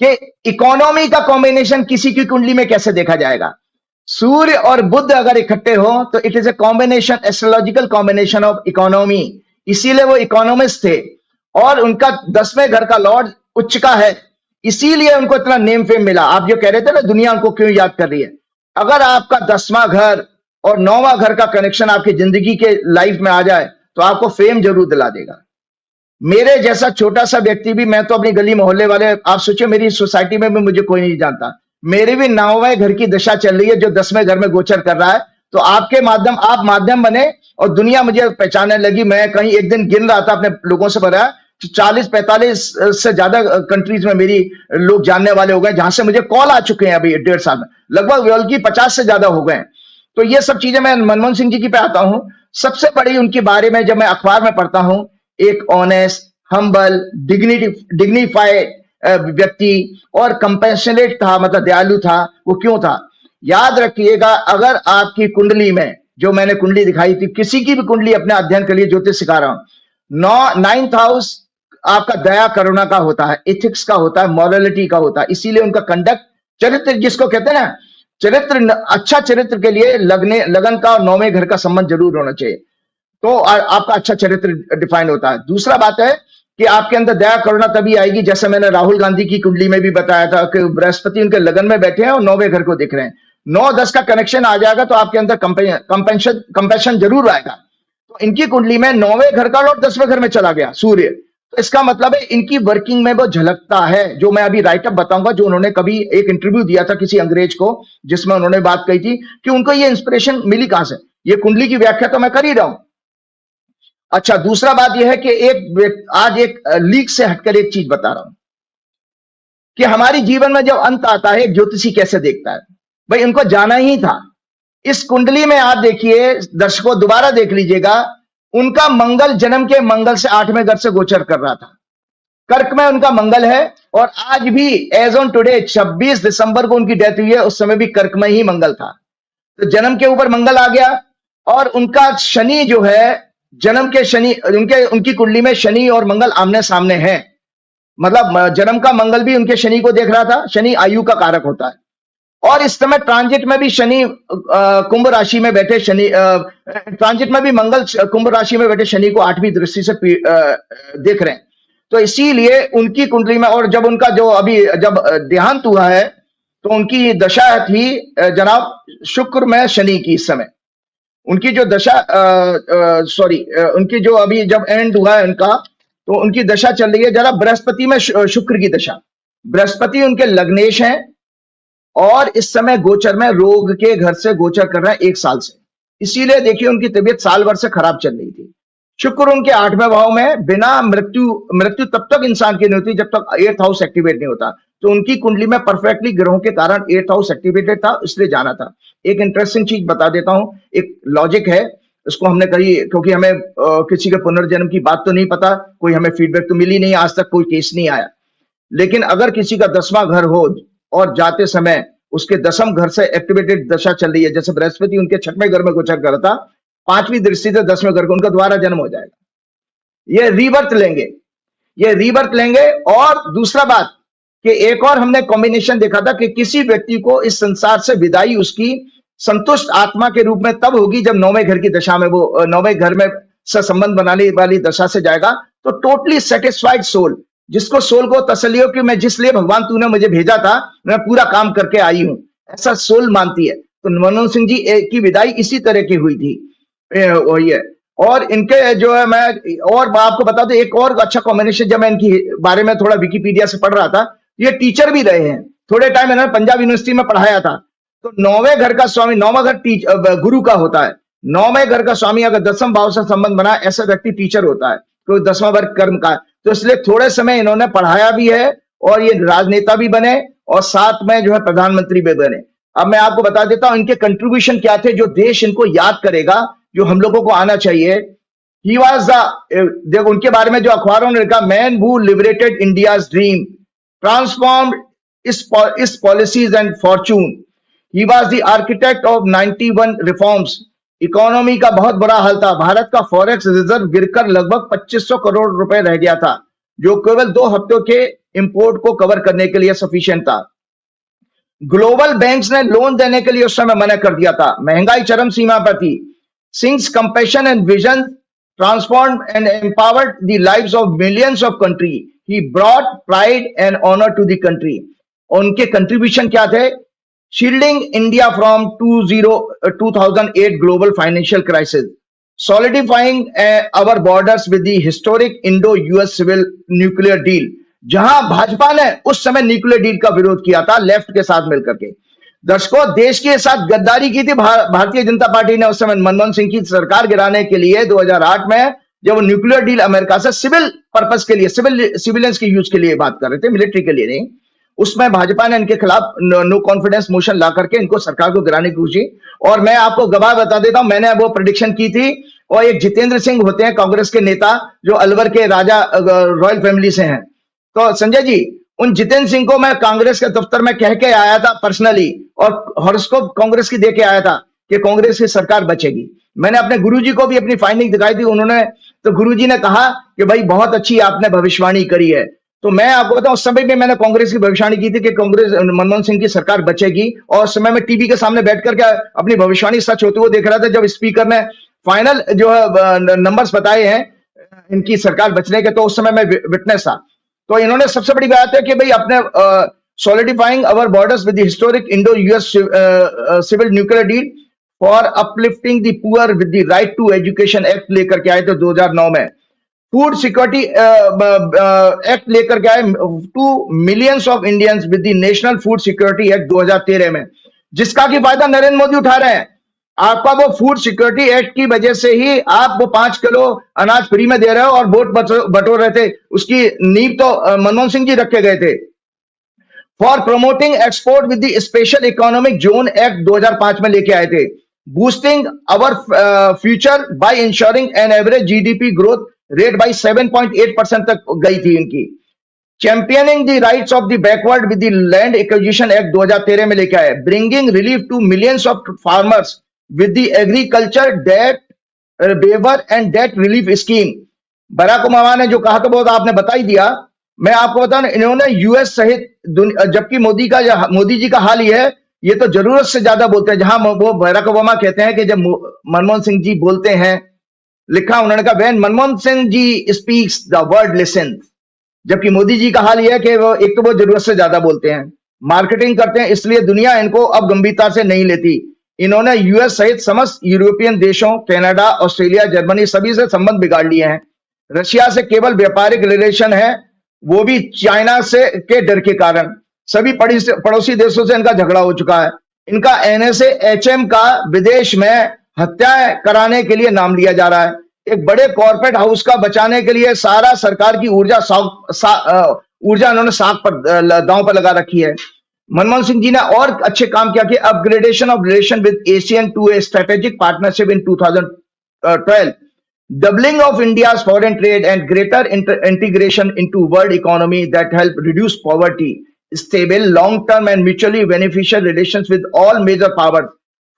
[SPEAKER 2] कि इकोनॉमी का कॉम्बिनेशन किसी की कुंडली में कैसे देखा जाएगा। सूर्य और बुध अगर इकट्ठे हो तो it is a combination, astrological combination of economy. इसीलिए वो इकोनॉमिस्ट थे, और उनका 10वें घर का लॉर्ड उच्च का है, इसीलिए उनको इतना नेम फेम मिला। आप जो कह रहे थे ना दुनिया उनको क्यों याद कर रही है, अगर आपका 10वां घर और 9वां घर का कनेक्शन आपकी जिंदगी के लाइफ में आ जाए तो आपको फेम जरूर दिला देगा। मेरे जैसा छोटा सा व्यक्ति भी, मैं तो अपनी गली मोहल्ले वाले, आप सोचिए मेरी सोसाइटी में भी मुझे कोई नहीं जानता, मेरी भी 9वें घर की दशा चल रही है जो 10वें घर में गोचर कर रहा है। तो आपके माध्यम, आप माध्यम बने और दुनिया मुझे पहचानने लगी। मैं कहीं एक दिन गिन रहा था अपने लोगों से, बताया 40-45 से ज्यादा कंट्रीज में मेरी लोग जानने वाले हो गए, जहां से मुझे कॉल आ चुके हैं अभी 1.5 साल में, लगभग बल्कि 50 से ज्यादा हो गए। तो ये सब चीजें, मैं मनमोहन सिंह जी की पे आता हूं। सबसे बड़ी उनके बारे में जब मैं अखबार में पढ़ता हूं, एक ऑनेस्ट, हम्बल, डिग्निफाइड व्यक्ति और कंपेशनेट था, मतलब दयालु था। वो क्यों था, याद रखिएगा, अगर आपकी कुंडली में, जो मैंने कुंडली दिखाई थी, किसी की भी कुंडली अपने अध्ययन के लिए ज्योतिष सिखा रहा हूं, 9th हाउस आपका दया करुणा का होता है, एथिक्स का होता है, मॉरलिटी का होता है। इसीलिए उनका कंडक्ट, चरित्र जिसको कहते हैं ना, चरित्र, अच्छा चरित्र के लिए लगन का और 9वें घर का संबंध जरूर होना चाहिए, तो आपका अच्छा चरित्र डिफाइन होता है। दूसरा बात है कि आपके अंदर दया करुणा तभी आएगी, जैसे मैंने राहुल गांधी की कुंडली में भी बताया था कि बृहस्पति उनके लगन में बैठे हैं और 9वें घर को देख रहे हैं। 9-10 का कनेक्शन आ जाएगा तो आपके अंदर कंपेशन जरूर आएगा। तो इनकी कुंडली में 9वें घर का लॉर्ड 10वें घर में चला गया सूर्य, तो इसका मतलब है इनकी वर्किंग में वो झलकता है, जो मैं अभी राइटअप बताऊंगा, जो उन्होंने कभी एक इंटरव्यू दिया था किसी अंग्रेज को, जिसमें उन्होंने बात कही थी कि उनको ये इंस्पिरेशन मिली कहां से। ये कुंडली की व्याख्या तो मैं कर ही रहा हूं। अच्छा, दूसरा बात यह है कि आज एक लीक से हटकर एक चीज बता रहा हूं कि हमारी जीवन में जब अंत आता है, एक ज्योतिषी कैसे देखता है। भाई उनको जाना ही था। इस कुंडली में आप देखिए, दर्शकों दोबारा देख लीजिएगा, उनका मंगल जन्म के मंगल से 8वें घर से गोचर कर रहा था, कर्क में उनका मंगल है, और आज भी एज ऑन टुडे 26 दिसंबर को उनकी डेथ हुई है, उस समय भी कर्क में ही मंगल था। तो जन्म के ऊपर मंगल आ गया, और उनका शनि जो है, जन्म के शनि, उनकी कुंडली में शनि और मंगल आमने सामने हैं। मतलब जन्म का मंगल भी उनके शनि को देख रहा था, शनि आयु का कारक होता है, और इस समय ट्रांजिट में भी शनि कुंभ राशि में बैठे, शनि ट्रांजिट में भी मंगल कुंभ राशि में बैठे शनि को 8वीं दृष्टि से देख रहे हैं। तो इसीलिए उनकी कुंडली में, और जब उनका जो अभी जब देहांत हुआ है, तो उनकी दशा थी जनाब शुक्र में शनि की। इस समय उनकी जो दशा उनकी जो अभी जब एंड हुआ है उनका, तो उनकी दशा चल रही है जरा बृहस्पति में, शुक्र की दशा। बृहस्पति उनके लग्नेश हैं, और इस समय गोचर में रोग के घर से गोचर कर रहे हैं 1 साल से। इसीलिए देखिए उनकी तबीयत साल भर से खराब चल रही थी। शुक्र उनके 8वें भाव में, बिना मृत्यु तब तक इंसान की नहीं होती जब तक 8th हाउस एक्टिवेट नहीं होता। तो उनकी कुंडली में परफेक्टली ग्रहों के कारण 8th हाउस एक्टिवेटेड था, इसलिए जाना था। एक इंटरेस्टिंग चीज बता देता हूं, एक लॉजिक है, इसको हमने कही, क्योंकि हमें किसी के पुनर्जन्म की बात तो नहीं पता, कोई हमें फीडबैक तो मिली नहीं, आज तक कोई केस नहीं आया। लेकिन अगर किसी का 10वां घर हो और जाते समय उसके 10th घर से एक्टिवेटेड दशा चल रही है, जैसे बृहस्पति उनके 6वें घर में गोचर कर रहा था, 5वीं दृष्टि से 10वें घर को, उनका दोबारा जन्म हो जाएगा। ये रीबर्थ लेंगे। और दूसरा बात कि एक और हमने कॉम्बिनेशन देखा था कि किसी व्यक्ति को इस संसार से विदाई उसकी संतुष्ट आत्मा के रूप में तब होगी जब 9वें घर की दशा में, वो 9वें घर में संबंध बनाने वाली दशा से जाएगा। तो टोटली सेटिस्फाइड सोल, जिसको सोल को तसल्ली हो कि मैं जिस लिए भगवान तूने मुझे भेजा था, मैं पूरा काम करके आई हूं, ऐसा सोल मानती है। तो मनमोहन सिंह जी की विदाई इसी तरह की हुई थी, वही है। और इनके जो है, मैं और आपको बता दूं एक और अच्छा कॉम्बिनेशन, जब मैं इनकी बारे में थोड़ा विकिपीडिया से पढ़ रहा था, ये टीचर भी रहे हैं, थोड़े टाइम इन्होंने पंजाब यूनिवर्सिटी में पढ़ाया था। तो 9वें घर का स्वामी, 9वां घर गुरु का होता है, 9वें घर का स्वामी अगर 10वें भाव से संबंध बना, ऐसा व्यक्ति टीचर होता है, तो 10वां वर्ग कर्म का है। तो इसलिए थोड़े समय इन्होंने पढ़ाया भी है और ये राजनेता भी बने और साथ में जो है प्रधानमंत्री भी बने। अब मैं आपको बता देता हूं इनके कंट्रीब्यूशन क्या थे, जो देश इनको याद करेगा, जो हम लोगों को आना चाहिए। ही वॉज देखो उनके बारे में जो अखबारों ने लिखा, man who liberated India's dream, transformed its policies and fortune. He was the architect of 91 reforms. Economy का बहुत बुरा हाल था, भारत का फॉरेक्स रिजर्व गिरकर लगभग 2500 करोड़ रुपए रह गया था, जो केवल 2 हफ्तों के इंपोर्ट को कवर करने के लिए सफिशिएंट था। ग्लोबल बैंक्स ने लोन देने के लिए उस समय मना कर दिया था, महंगाई चरम सीमा पर थी। Since compassion and vision transformed and empowered the lives of millions of country, he brought pride and honour to the country. उनके कंट्रीब्यूशन क्या थे? Shielding India from 2008 global financial crisis, solidifying our borders with the historic Indo US civil nuclear deal, जहां भाजपा ने उस समय न्यूक्लियर डील का विरोध किया था लेफ्ट के साथ मिलकर के। दर्शकों, देश के साथ गद्दारी की थी भारतीय जनता पार्टी ने उस समय मनमोहन सिंह की सरकार गिराने के लिए 2008 में, जब वो न्यूक्लियर डील अमेरिका से सिविल पर्पस के लिए, सिविलियंस के यूज के लिए बात कर रहे थे, मिलिट्री के लिए नहीं। उसमें भाजपा ने इनके खिलाफ नो कॉन्फिडेंस मोशन ला करके इनको सरकार को गिराने की कोशिश। और मैं आपको गवाह बता देता हूं, मैंने वो प्रेडिक्शन की थी। और एक जितेंद्र सिंह होते हैं कांग्रेस के नेता, जो अलवर के राजा रॉयल फैमिली से हैं। तो संजय जी, उन जितेंद्र सिंह को मैं कांग्रेस के दफ्तर में कह के आया था पर्सनली, और हॉरोस्कोप कांग्रेस की दे के आया था कि कांग्रेस की सरकार बचेगी। मैंने अपने गुरुजी को भी अपनी फाइंडिंग दिखाई थी, उन्होंने तो गुरुजी ने कहा कि भाई बहुत अच्छी आपने भविष्यवाणी करी है। तो मैं आपको बताऊं, उस समय भी मैंने कांग्रेस की भविष्यवाणी की थी कि कांग्रेस मनमोहन सिंह की सरकार बचेगी। और उस समय में टीवी के सामने बैठ करके अपनी भविष्यवाणी सच होते हुए देख रहा था, जब स्पीकर ने फाइनल जो है नंबर्स बताए हैं इनकी सरकार बचने के, तो उस समय मैं विटनेस था। तो इन्होंने सबसे बड़ी बात है कि भाई अपने solidifying our borders with the historic Indo US civil nuclear deal for uplifting the poor with the right to education act लेकर के आए थे 2009 में। फूड सिक्योरिटी एक्ट लेकर के आए to millions of Indians with the national food security act 2013 में, जिसका की फायदा नरेंद्र मोदी उठा रहे हैं। आपका वो फूड सिक्योरिटी एक्ट की वजह से ही आप वो 5 किलो अनाज फ्री में दे रहे हो और वोट बटोर रहे थे, उसकी नींव तो मनमोहन सिंह जी रखे गए थे। For promoting export with the special economic zone act 2005 में लेके आए थे। Boosting our future by ensuring an average GDP growth rate by 7.8% तक गई थी इनकी। Championing the rights of the backward with the land acquisition act 2013 में लेके आए। Bringing relief to millions of farmers with the agriculture debt waiver and debt relief scheme. Barack Obama ने जो कहा था वो आपने बता ही दिया। मैं आपको बताऊं, इन्होंने यूएस सहित जबकि मोदी जी का हाल ही है, ये तो जरूरत से ज्यादा बोलते हैं। जहां वो बराक ओबामा कहते हैं कि जब मनमोहन सिंह जी बोलते हैं, लिखा उन्होंने कहा, when Manmohan Singh ji speaks the world listen. जबकि मोदी जी का हाल यह है कि वो एक तो वो जरूरत से ज्यादा बोलते हैं, मार्केटिंग करते हैं, इसलिए दुनिया इनको अब गंभीरता से नहीं लेती। इन्होंने यूएस सहित समस्त यूरोपियन देशों, कनाडा, ऑस्ट्रेलिया, जर्मनी सभी से संबंध बिगाड़ लिए हैं। रशिया से केवल व्यापारिक रिलेशन है, वो भी चाइना से के डर के कारण। सभी पड़ोसी देशों से इनका झगड़ा हो चुका है। इनका एनएसए एचएम का विदेश में हत्याएं कराने के लिए नाम लिया जा रहा है। एक बड़े कॉर्पोरेट हाउस का बचाने के लिए सारा सरकार की ऊर्जा इन्होंने साख पर दांव पर लगा रखी है। मनमोहन सिंह जी ने और अच्छे काम किया कि upgradation of relation with ASEAN to a strategic partnership in 2012, doubling of India's foreign trade and greater integration into world economy that help reduce poverty, stable, long-term and mutually beneficial relations with all major powers.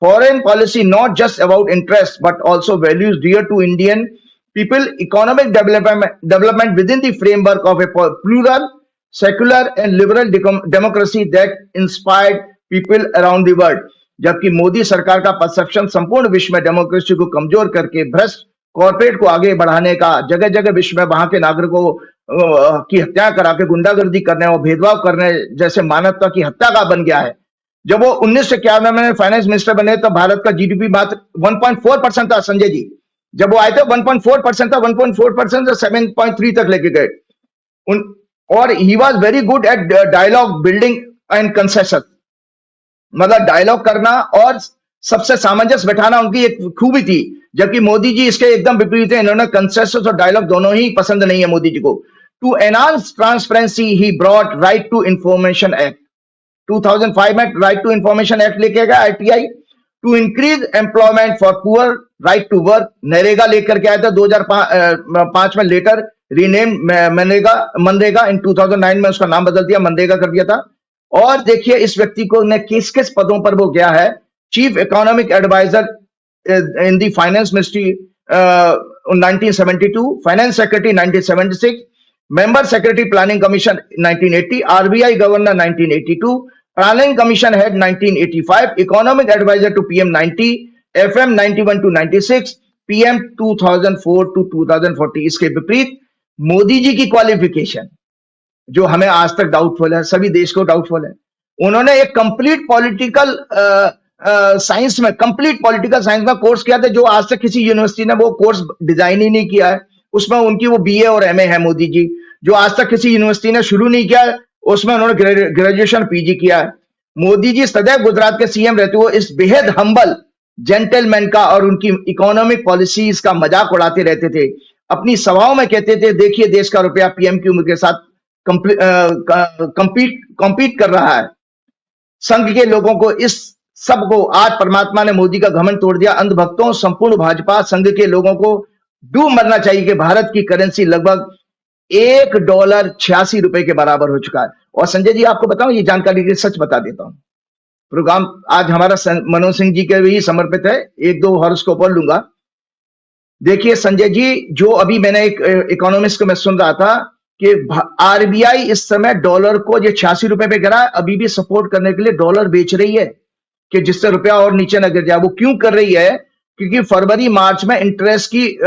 [SPEAKER 2] Foreign policy not just about interest but also values dear to Indian people, economic development within the framework of a plural, secular and liberal democracy that inspired people around the world. जबकि मोदी सरकार का परसेप्शन संपूर्ण विश्व में डेमोक्रेसी को कमजोर करके भ्रष्ट कॉर्पोरेट को आगे बढ़ाने का, जगह जगह विश्व में वहां के नागरिकों की हत्या करा के गुंडागर्दी करने और भेदभाव करने जैसे मानवता की हत्या का बन गया है। जब वो 1991 में फाइनेंस मिनिस्टर बने तो भारत का जीडीपी मात्र 1.4% था संजय जी। जब वो आए थे 1.4% था, 1.4% से 7.3 तक लेके गए। और he was very good at dialogue building and concession, मतलब डायलॉग करना और सबसे सामंजस्य बैठाना उनकी एक खूबी थी, जबकि मोदी जी इसके एकदम विपरीत है। इन्होंने कंसेंसस और डायलॉग दोनों ही पसंद नहीं है मोदी जी को। To enhance transparency he brought right to information act, 2005 में राइट टू इंफॉर्मेशन एक्ट लेके गया ITI. To increase employment for poor, right to work, NREGA लेकर के आया था 2005 में, लेटर रीनेम मनरेगा इन 2009 में उसका नाम बदल दिया, मनरेगा कर दिया था। और देखिए इस व्यक्ति को ने किस किस पदों पर वो गया है। Chief economic adviser in the finance ministry 1972, finance secretary 1976, member secretary planning commission 1980, RBI governor 1982, planning commission head 1985, economic adviser to PM 90, FM 91 to 96, PM 2004 to 2040। इसके विपरीत मोदी जी की क्वालिफिकेशन जो हमें आज तक डाउटफुल है, सभी देश को डाउटफुल है। उन्होंने एक कंप्लीट पॉलिटिकल साइंस में कोर्स किया था, जो आज तक किसी यूनिवर्सिटी ने वो कोर्स डिजाइन ही नहीं किया है। उसमें उनकी वो बीए और एमए है मोदी जी, जो आज तक किसी यूनिवर्सिटी ने शुरू नहीं किया है, उसमें उन्होंने ग्रेजुएशन पीजी किया है। मोदी जी सदैव गुजरात के सीएम रहते हुए इस बेहद हम्बल जेंटलमैन का और उनकी इकोनॉमिक पॉलिसीज का मजाक उड़ाते रहते थे। अपनी सभाओं में कहते थे, देखिए देश का रुपया पीएमक्यू के साथ कम्पीट कर रहा है। संघ के लोगों को, इस सब को आज परमात्मा ने मोदी का घमंड तोड़ दिया। अंधभक्तों, संपूर्ण भाजपा संघ के लोगों को डूब मरना चाहिए कि भारत की करेंसी लगभग $1.86 के बराबर हो चुका है। और संजय जी आपको बताऊं, ये जानकारी के सच बता देता हूं, प्रोग्राम आज हमारा मनोज सिंह जी के भी समर्पित है, एक दो हॉरोस्कोप बोल लूंगा। देखिए संजय जी, जो अभी मैंने एक इकोनॉमिस्ट को मैं सुन रहा था कि आरबीआई इस समय डॉलर को जो $86 पे गिरा है, अभी भी सपोर्ट करने के लिए डॉलर बेच रही है कि जिससे रुपया और नीचे न गिर जाए। वो क्यों कर रही है? क्योंकि फरवरी मार्च में इंटरेस्ट की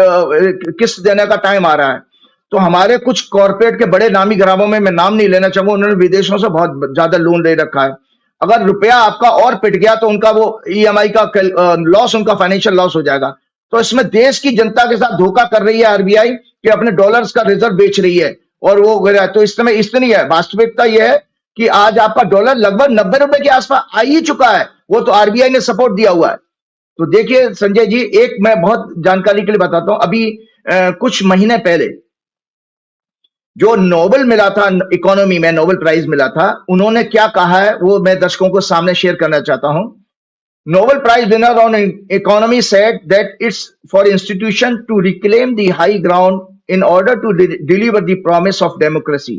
[SPEAKER 2] किस्त देने का टाइम आ रहा है। तो हमारे कुछ कॉर्पोरेट के बड़े नामी ग्रामों में, मैं नाम नहीं लेना चाहूंगा, उन्होंने विदेशों से बहुत ज्यादा लोन ले रखा है। अगर रुपया आपका और पिट गया तो उनका वो ईएमआई का लॉस, उनका फाइनेंशियल लॉस हो जाएगा। तो इसमें देश की जनता के साथ धोखा कर रही है आरबीआई कि अपने डॉलर्स का रिजर्व बेच रही है और वो गिरा। तो इस समय इतनी है, वास्तविकता यह है कि आज आपका डॉलर लगभग $90 के आसपास आ ही चुका है। वो तो आरबीआई ने सपोर्ट दिया हुआ है। तो देखिए संजय जी, एक मैं बहुत जानकारी के लिए बताता हूं। अभी कुछ महीने पहले जो नोबेल मिला था, इकोनॉमी में नोबेल प्राइज मिला था, उन्होंने क्या कहा है वो मैं दर्शकों को सामने शेयर करना चाहता हूं। Nobel Prize winner on economy said that it's for institution to reclaim the high ground in order to deliver the promise of democracy.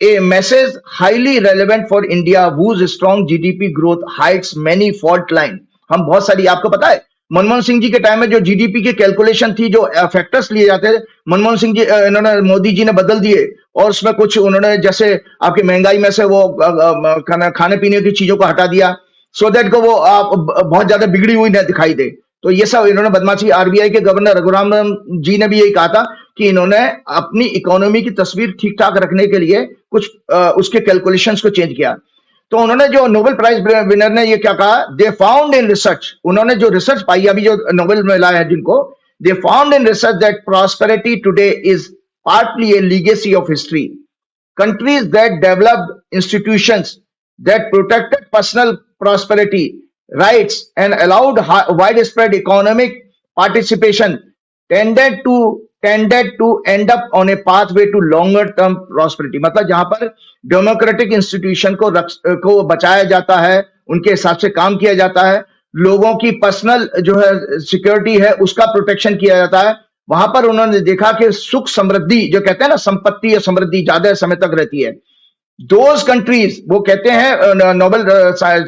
[SPEAKER 2] A message highly relevant for India whose strong GDP growth hides many fault line. हम बहुत सारी, आपको पता है मनमोहन सिंह जी के टाइम में जो जीडीपी की कैलकुलेशन थी, जो फैक्टर्स लिए जाते थे, मनमोहन सिंह जी इन्होंने, मोदी जी ने बदल दिए। और उसमें कुछ उन्होंने, जैसे आपकी महंगाई में से वो खाने पीने की चीजों को हटा दिया, सो दैट को वो बहुत ज्यादा बिगड़ी हुई न दिखाई दे। तो ये सब इन्होंने बदमाशी। आरबीआई के गवर्नर रघुराम जी ने भी यही कहा था कि इन्होंने अपनी इकोनॉमी की तस्वीर ठीक ठाक रखने के लिए कुछ उसके कैलकुलेशंस को चेंज किया। तो उन्होंने, जो नोबेल प्राइज विनर ने ये क्या कहा, दे फाउंड इन रिसर्च, उन्होंने जो रिसर्च पाई, अभी जो नोबेल मिला है जिनको, they found in research that prosperity today is partly A legacy of history. Countries that developed institutions that protected personal prosperity rights and allowed widespread economic participation tended to end up on a pathway to longer term prosperity. मतलब जहां पर डेमोक्रेटिक इंस्टीट्यूशन को बचाया जाता है, उनके हिसाब से काम किया जाता है, लोगों की पर्सनल जो है सिक्योरिटी है उसका प्रोटेक्शन किया जाता है, वहां पर उन्होंने देखा कि सुख समृद्धि, जो कहते हैं ना संपत्ति या समृद्धि, ज्यादा समय तक रहती है। दोज कंट्रीज, वो कहते हैं Nobel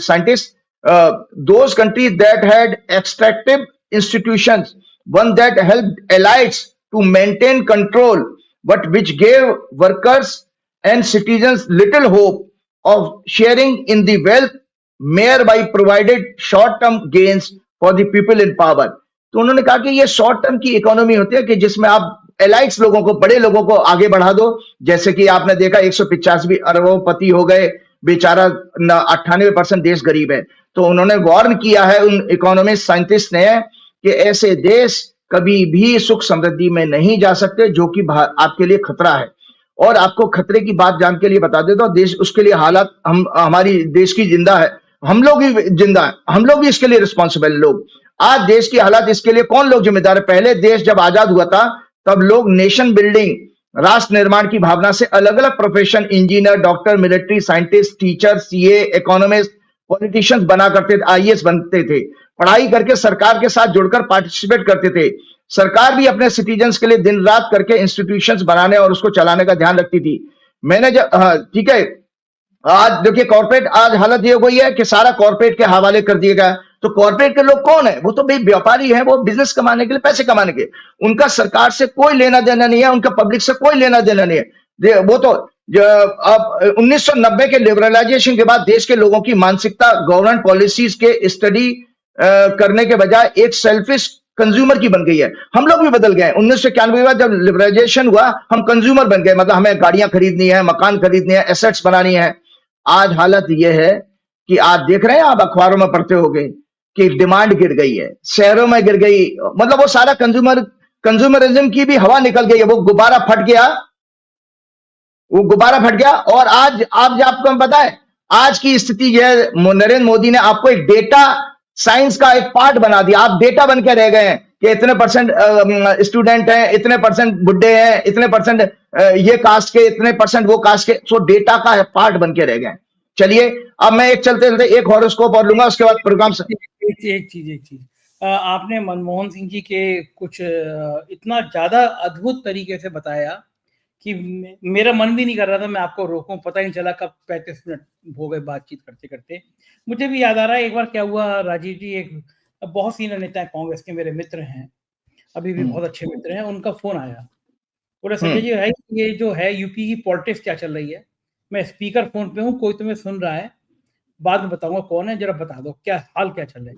[SPEAKER 2] scientist, those countries that had extractive institutions, one that helped elites to maintain control but which gave workers and citizens little hope of sharing in the wealth merely provided short term gains for the people in power. तो उन्होंने कहा कि ये शॉर्ट टर्म की इकोनॉमी होती है कि जिसमें आप एलाइट्स लोगों को, बड़े लोगों को आगे बढ़ा दो। जैसे कि आपने देखा 185 अरबपति हो गए, बेचारा 98% देश गरीब है। तो उन्होंने वार्न किया है उन इकोनॉमिस्ट साइंटिस्ट ने कि ऐसे देश कभी भी सुख समृद्धि में नहीं जा सकते, जो कि आपके लिए खतरा है। और आपको खतरे की बात जान के लिए बता देता हूं, देश उसके लिए हालात, हमारी देश की जिंदा है, हम लोग ही जिंदा हैं, हम लोग भी इसके लिए रिस्पॉन्सिबल लोग। आज देश की हालत, इसके लिए कौन लोग जिम्मेदार है? पहले देश जब आजाद हुआ था तब लोग नेशन बिल्डिंग, राष्ट्र निर्माण की भावना से अलग अलग profession, engineer, doctor, military, scientist, teacher, CA, economist, politicians बना करते थे, आईएएस बनते थे, पढ़ाई करके सरकार के साथ जुड़कर पार्टिसिपेट करते थे। सरकार भी अपने सिटीजन्स के लिए दिन रात करके इंस्टीट्यूशंस बनाने और उसको चलाने का ध्यान रखती थी। मैंने जब, हाँ ठीक है, आज देखिए कॉर्पोरेट, आज हालत ये हो गई है कि सारा कॉर्पोरेट के हवाले कर दिया गया। तो कॉर्पोरेट के लोग कौन है? वो तो भाई व्यापारी है, वो बिजनेस कमाने के लिए, पैसे कमाने के, उनका सरकार से कोई लेना देना नहीं है, उनका पब्लिक से कोई लेना देना नहीं है। वो तो अब 1990 के लिबरलाइजेशन के बाद देश के लोगों की मानसिकता गवर्नमेंट पॉलिसीज के स्टडी करने के बजाय एक सेल्फिश कंज्यूमर की बन गई है। हम लोग भी बदल गए। 1991 के बाद जब लिबरलाइजेशन हुआ, हम कंज्यूमर बन गए, मतलब हमें गाड़ियां खरीदनी है, मकान खरीदनी है, एसेट्स बनानी है। आज हालत यह है कि आप देख रहे हैं, आप अखबारों में पढ़ते होंगे कि डिमांड गिर गई है, शहरों में गिर गई, मतलब वो सारा कंज्यूमरिज्म की भी हवा निकल गई है, वो गुब्बारा फट गया, वो गुब्बारा फट गया। और आज आप आपको पता है आज की स्थिति यह है, नरेंद्र मोदी ने आपको एक डेटा साइंस का एक पार्ट बना दिया। आप डेटा बन के रह गए हैं कि इतने परसेंट स्टूडेंट हैं, इतने परसेंट बुड्ढे हैं, इतने परसेंट ये कास्ट के, इतने परसेंट वो कास्ट के, सो डेटा का पार्ट बन के रह गए। चलिए अब मैं एक चलते चलते एक हॉरोस्कोप और लूंगा, उसके बाद प्रोग्राम से।
[SPEAKER 1] एक चीज आपने मनमोहन सिंह जी के कुछ इतना ज्यादा अद्भुत तरीके से बताया कि मेरा मन भी नहीं कर रहा था मैं आपको रोकूं, पता ही नहीं चला कब 35 मिनट हो गए बातचीत करते करते। मुझे भी याद आ रहा है एक बार क्या हुआ राजीव जी, एक बहुत सीनियर नेता है कांग्रेस के, मेरे मित्र हैं, अभी भी बहुत अच्छे मित्र हैं, उनका फोन आया, बोले संजय जी भाई ये जो है यूपी की पॉलिटिक्स क्या चल रही है, मैं स्पीकर फोन पे हूँ, कोई तुम्हें सुन रहा है, बाद में बताऊंगा कौन है, जरा बता दो क्या हाल क्या चल रहा है।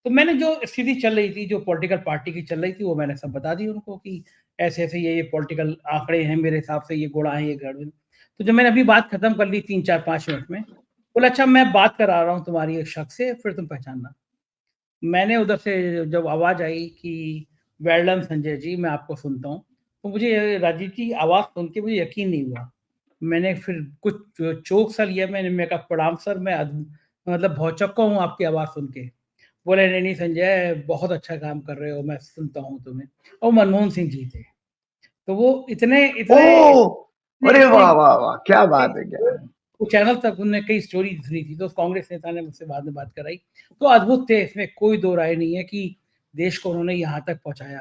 [SPEAKER 1] तो मैंने जो स्थिति चल रही थी, जो पॉलिटिकल पार्टी की चल रही थी, वो मैंने सब बता दी उनको कि ऐसे ऐसे ये पॉलिटिकल आंकड़े हैं, मेरे हिसाब से ये गोड़ा है, ये गड़बड़। तो जब मैंने अभी बात खत्म कर ली 3-4-5 मिनट में, बोला अच्छा मैं बात करा रहा हूँ तुम्हारी एक शख्स से, फिर तुम पहचानना। मैंने उधर से जब आवाज आई कि वेल डन संजय जी, मैं आपको सुनता हूँ, तो मुझे राजीव की आवाज सुन के मुझे यकीन नहीं हुआ। मैंने फिर कुछ चोक सा लिया, मैंने कहा प्रणाम सर, मैं मतलब भौचक्का हूँ आपकी आवाज सुन के। बोले नहीं नहीं संजय, बहुत अच्छा काम कर रहे हो, मैं सुनता हूँ तुम्हें। और मनमोहन सिंह जी थे, तो वो इतने इतने
[SPEAKER 2] ओ,
[SPEAKER 1] इतने
[SPEAKER 2] अरे
[SPEAKER 1] इतने
[SPEAKER 2] वाह वाह वाह, क्या बात है, क्या
[SPEAKER 1] वो चैनल तक उनने कई स्टोरी सुनी थी, तो कांग्रेस नेता ने मुझसे बाद में बात कराई। तो अद्भुत थे, इसमें कोई दो राय नहीं है कि देश को उन्होंने यहाँ तक पहुंचाया।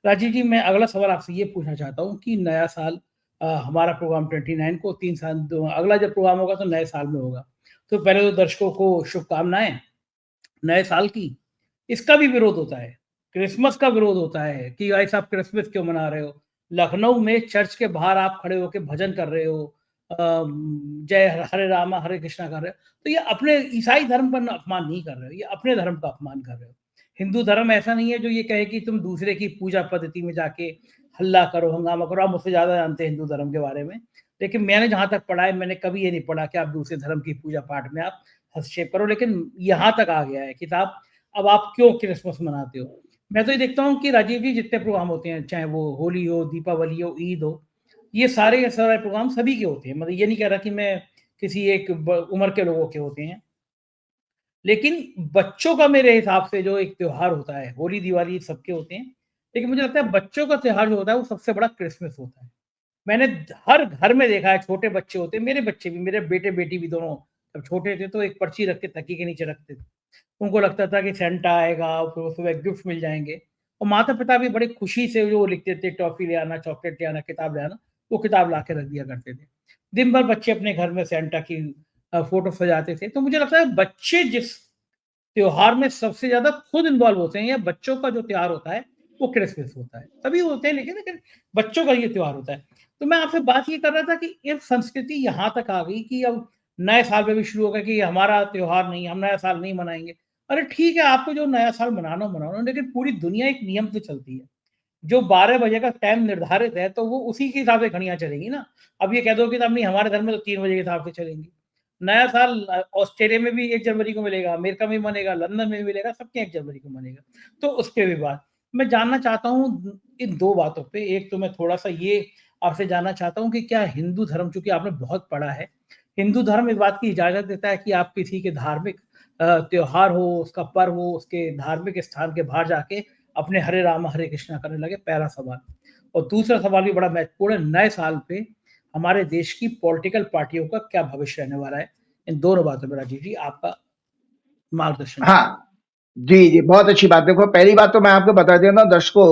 [SPEAKER 1] राजीव जी, मैं अगला सवाल आपसे ये पूछना चाहता हूँ कि नया साल, हमारा प्रोग्राम 29 को 3 साल, अगला जब प्रोग्राम होगा तो नए साल में होगा। तो पहले तो दर्शकों को शुभकामनाएं नए साल की। इसका भी विरोध होता है, क्रिसमस का विरोध होता है कि भाई साहब क्रिसमस क्यों मना रहे हो। लखनऊ में चर्च के बाहर आप खड़े होकर भजन कर रहे हो, जय हरे रामा हरे कृष्णा कर रहे हो, तो ये अपने ईसाई धर्म का अपमान नहीं कर रहे हो, ये अपने धर्म का अपमान कर रहे हो। हिंदू धर्म ऐसा नहीं है जो ये कहे कि तुम दूसरे की पूजा पद्धति में जाके हल्ला करो, हंगामा करो। आप मुझसे ज्यादा जानते हैं हिंदू धर्म के बारे में, लेकिन मैंने जहां तक पढ़ा है, मैंने कभी ये नहीं पढ़ा कि आप दूसरे धर्म की पूजा पाठ में आप हस्तक्षेप करो। लेकिन यहाँ तक आ गया है किताब, अब आप क्यों क्रिसमस मनाते हो। मैं तो ये देखता हूँ कि राजीव जी जितने प्रोग्राम होते हैं, चाहे वो होली हो, दीपावली हो, ईद हो, ये सारे प्रोग्राम सभी के होते हैं। मतलब ये नहीं कह रहा कि मैं किसी एक उम्र के लोगों के होते हैं, लेकिन बच्चों का मेरे हिसाब से जो एक त्योहार होता है, होली दिवाली सबके होते हैं, लेकिन मुझे लगता है बच्चों का त्योहार जो होता है वो सबसे बड़ा क्रिसमस होता है। मैंने हर घर में देखा है, छोटे बच्चे होते हैं, मेरे बच्चे भी, मेरे बेटे बेटी भी दोनों जब छोटे थे तो एक पर्ची रख के तकिए के नीचे रखते थे। उनको लगता था कि सेंटा आएगा, फिर उसको गिफ्ट मिल जाएंगे, और माता पिता भी बड़े खुशी से जो लिखते थे, टॉफी ले आना, चॉकलेट ले आना, किताब ले आना, वो किताब ला के रख दिया करते थे। दिन भर बच्चे अपने घर में सेंटा की फोटो सजाते थे। तो मुझे लगता है बच्चे जिस त्योहार में सबसे ज्यादा खुद इन्वॉल्व होते हैं, या बच्चों का जो त्योहार होता है वो क्रिसमस होता है। सभी होते हैं लेकिन बच्चों का ये त्योहार होता है। तो मैं आपसे बात ये कर रहा था कि ये संस्कृति यहाँ तक आ गई कि अब नए साल में भी शुरू हो गया कि हमारा त्योहार नहीं, हम नया साल नहीं मनाएंगे। अरे ठीक है, आपको जो नया साल मनाना मनाना, लेकिन पूरी दुनिया एक नियम से चलती है। जो 12 बजे का टाइम निर्धारित है, तो वो उसी के हिसाब से घड़ियां चलेंगी ना। अब ये कह दो कि तब नहीं, हमारे धर्म में तो 3 बजे के हिसाब से चलेंगी। नया साल ऑस्ट्रेलिया में भी 1 जनवरी को मिलेगा, अमेरिका में मनेगा, लंदन में भी मिलेगा, सबके 1 जनवरी को मनेगा। तो उस पे भी बात मैं जानना चाहता हूँ इन 2 बातों पे। एक तो मैं थोड़ा-सा ये आपसे जानना चाहता हूँ कि क्या हिंदू धर्म, चूँकि आपने बहुत पढ़ा है, हिंदू धर्म इस बात की इजाज़त देता है कि आप किसी के धार्मिक त्योहार हो, उसका पर्व हो, उसके धार्मिक स्थान के बाहर जाके अपने हरे राम हरे कृष्णा करने लगे। पहला सवाल। और दूसरा सवाल भी बड़ा महत्वपूर्ण है, नए साल पे हमारे देश की पॉलिटिकल पार्टियों का क्या भविष्य रहने वाला है? इन दोनों बातों पर राजीव जी आपका मार्गदर्शन चाहिए।
[SPEAKER 2] हाँ, जी, बहुत अच्छी बात। देखो, पहली बात तो मैं आपको बता देता हूँ दर्शकों,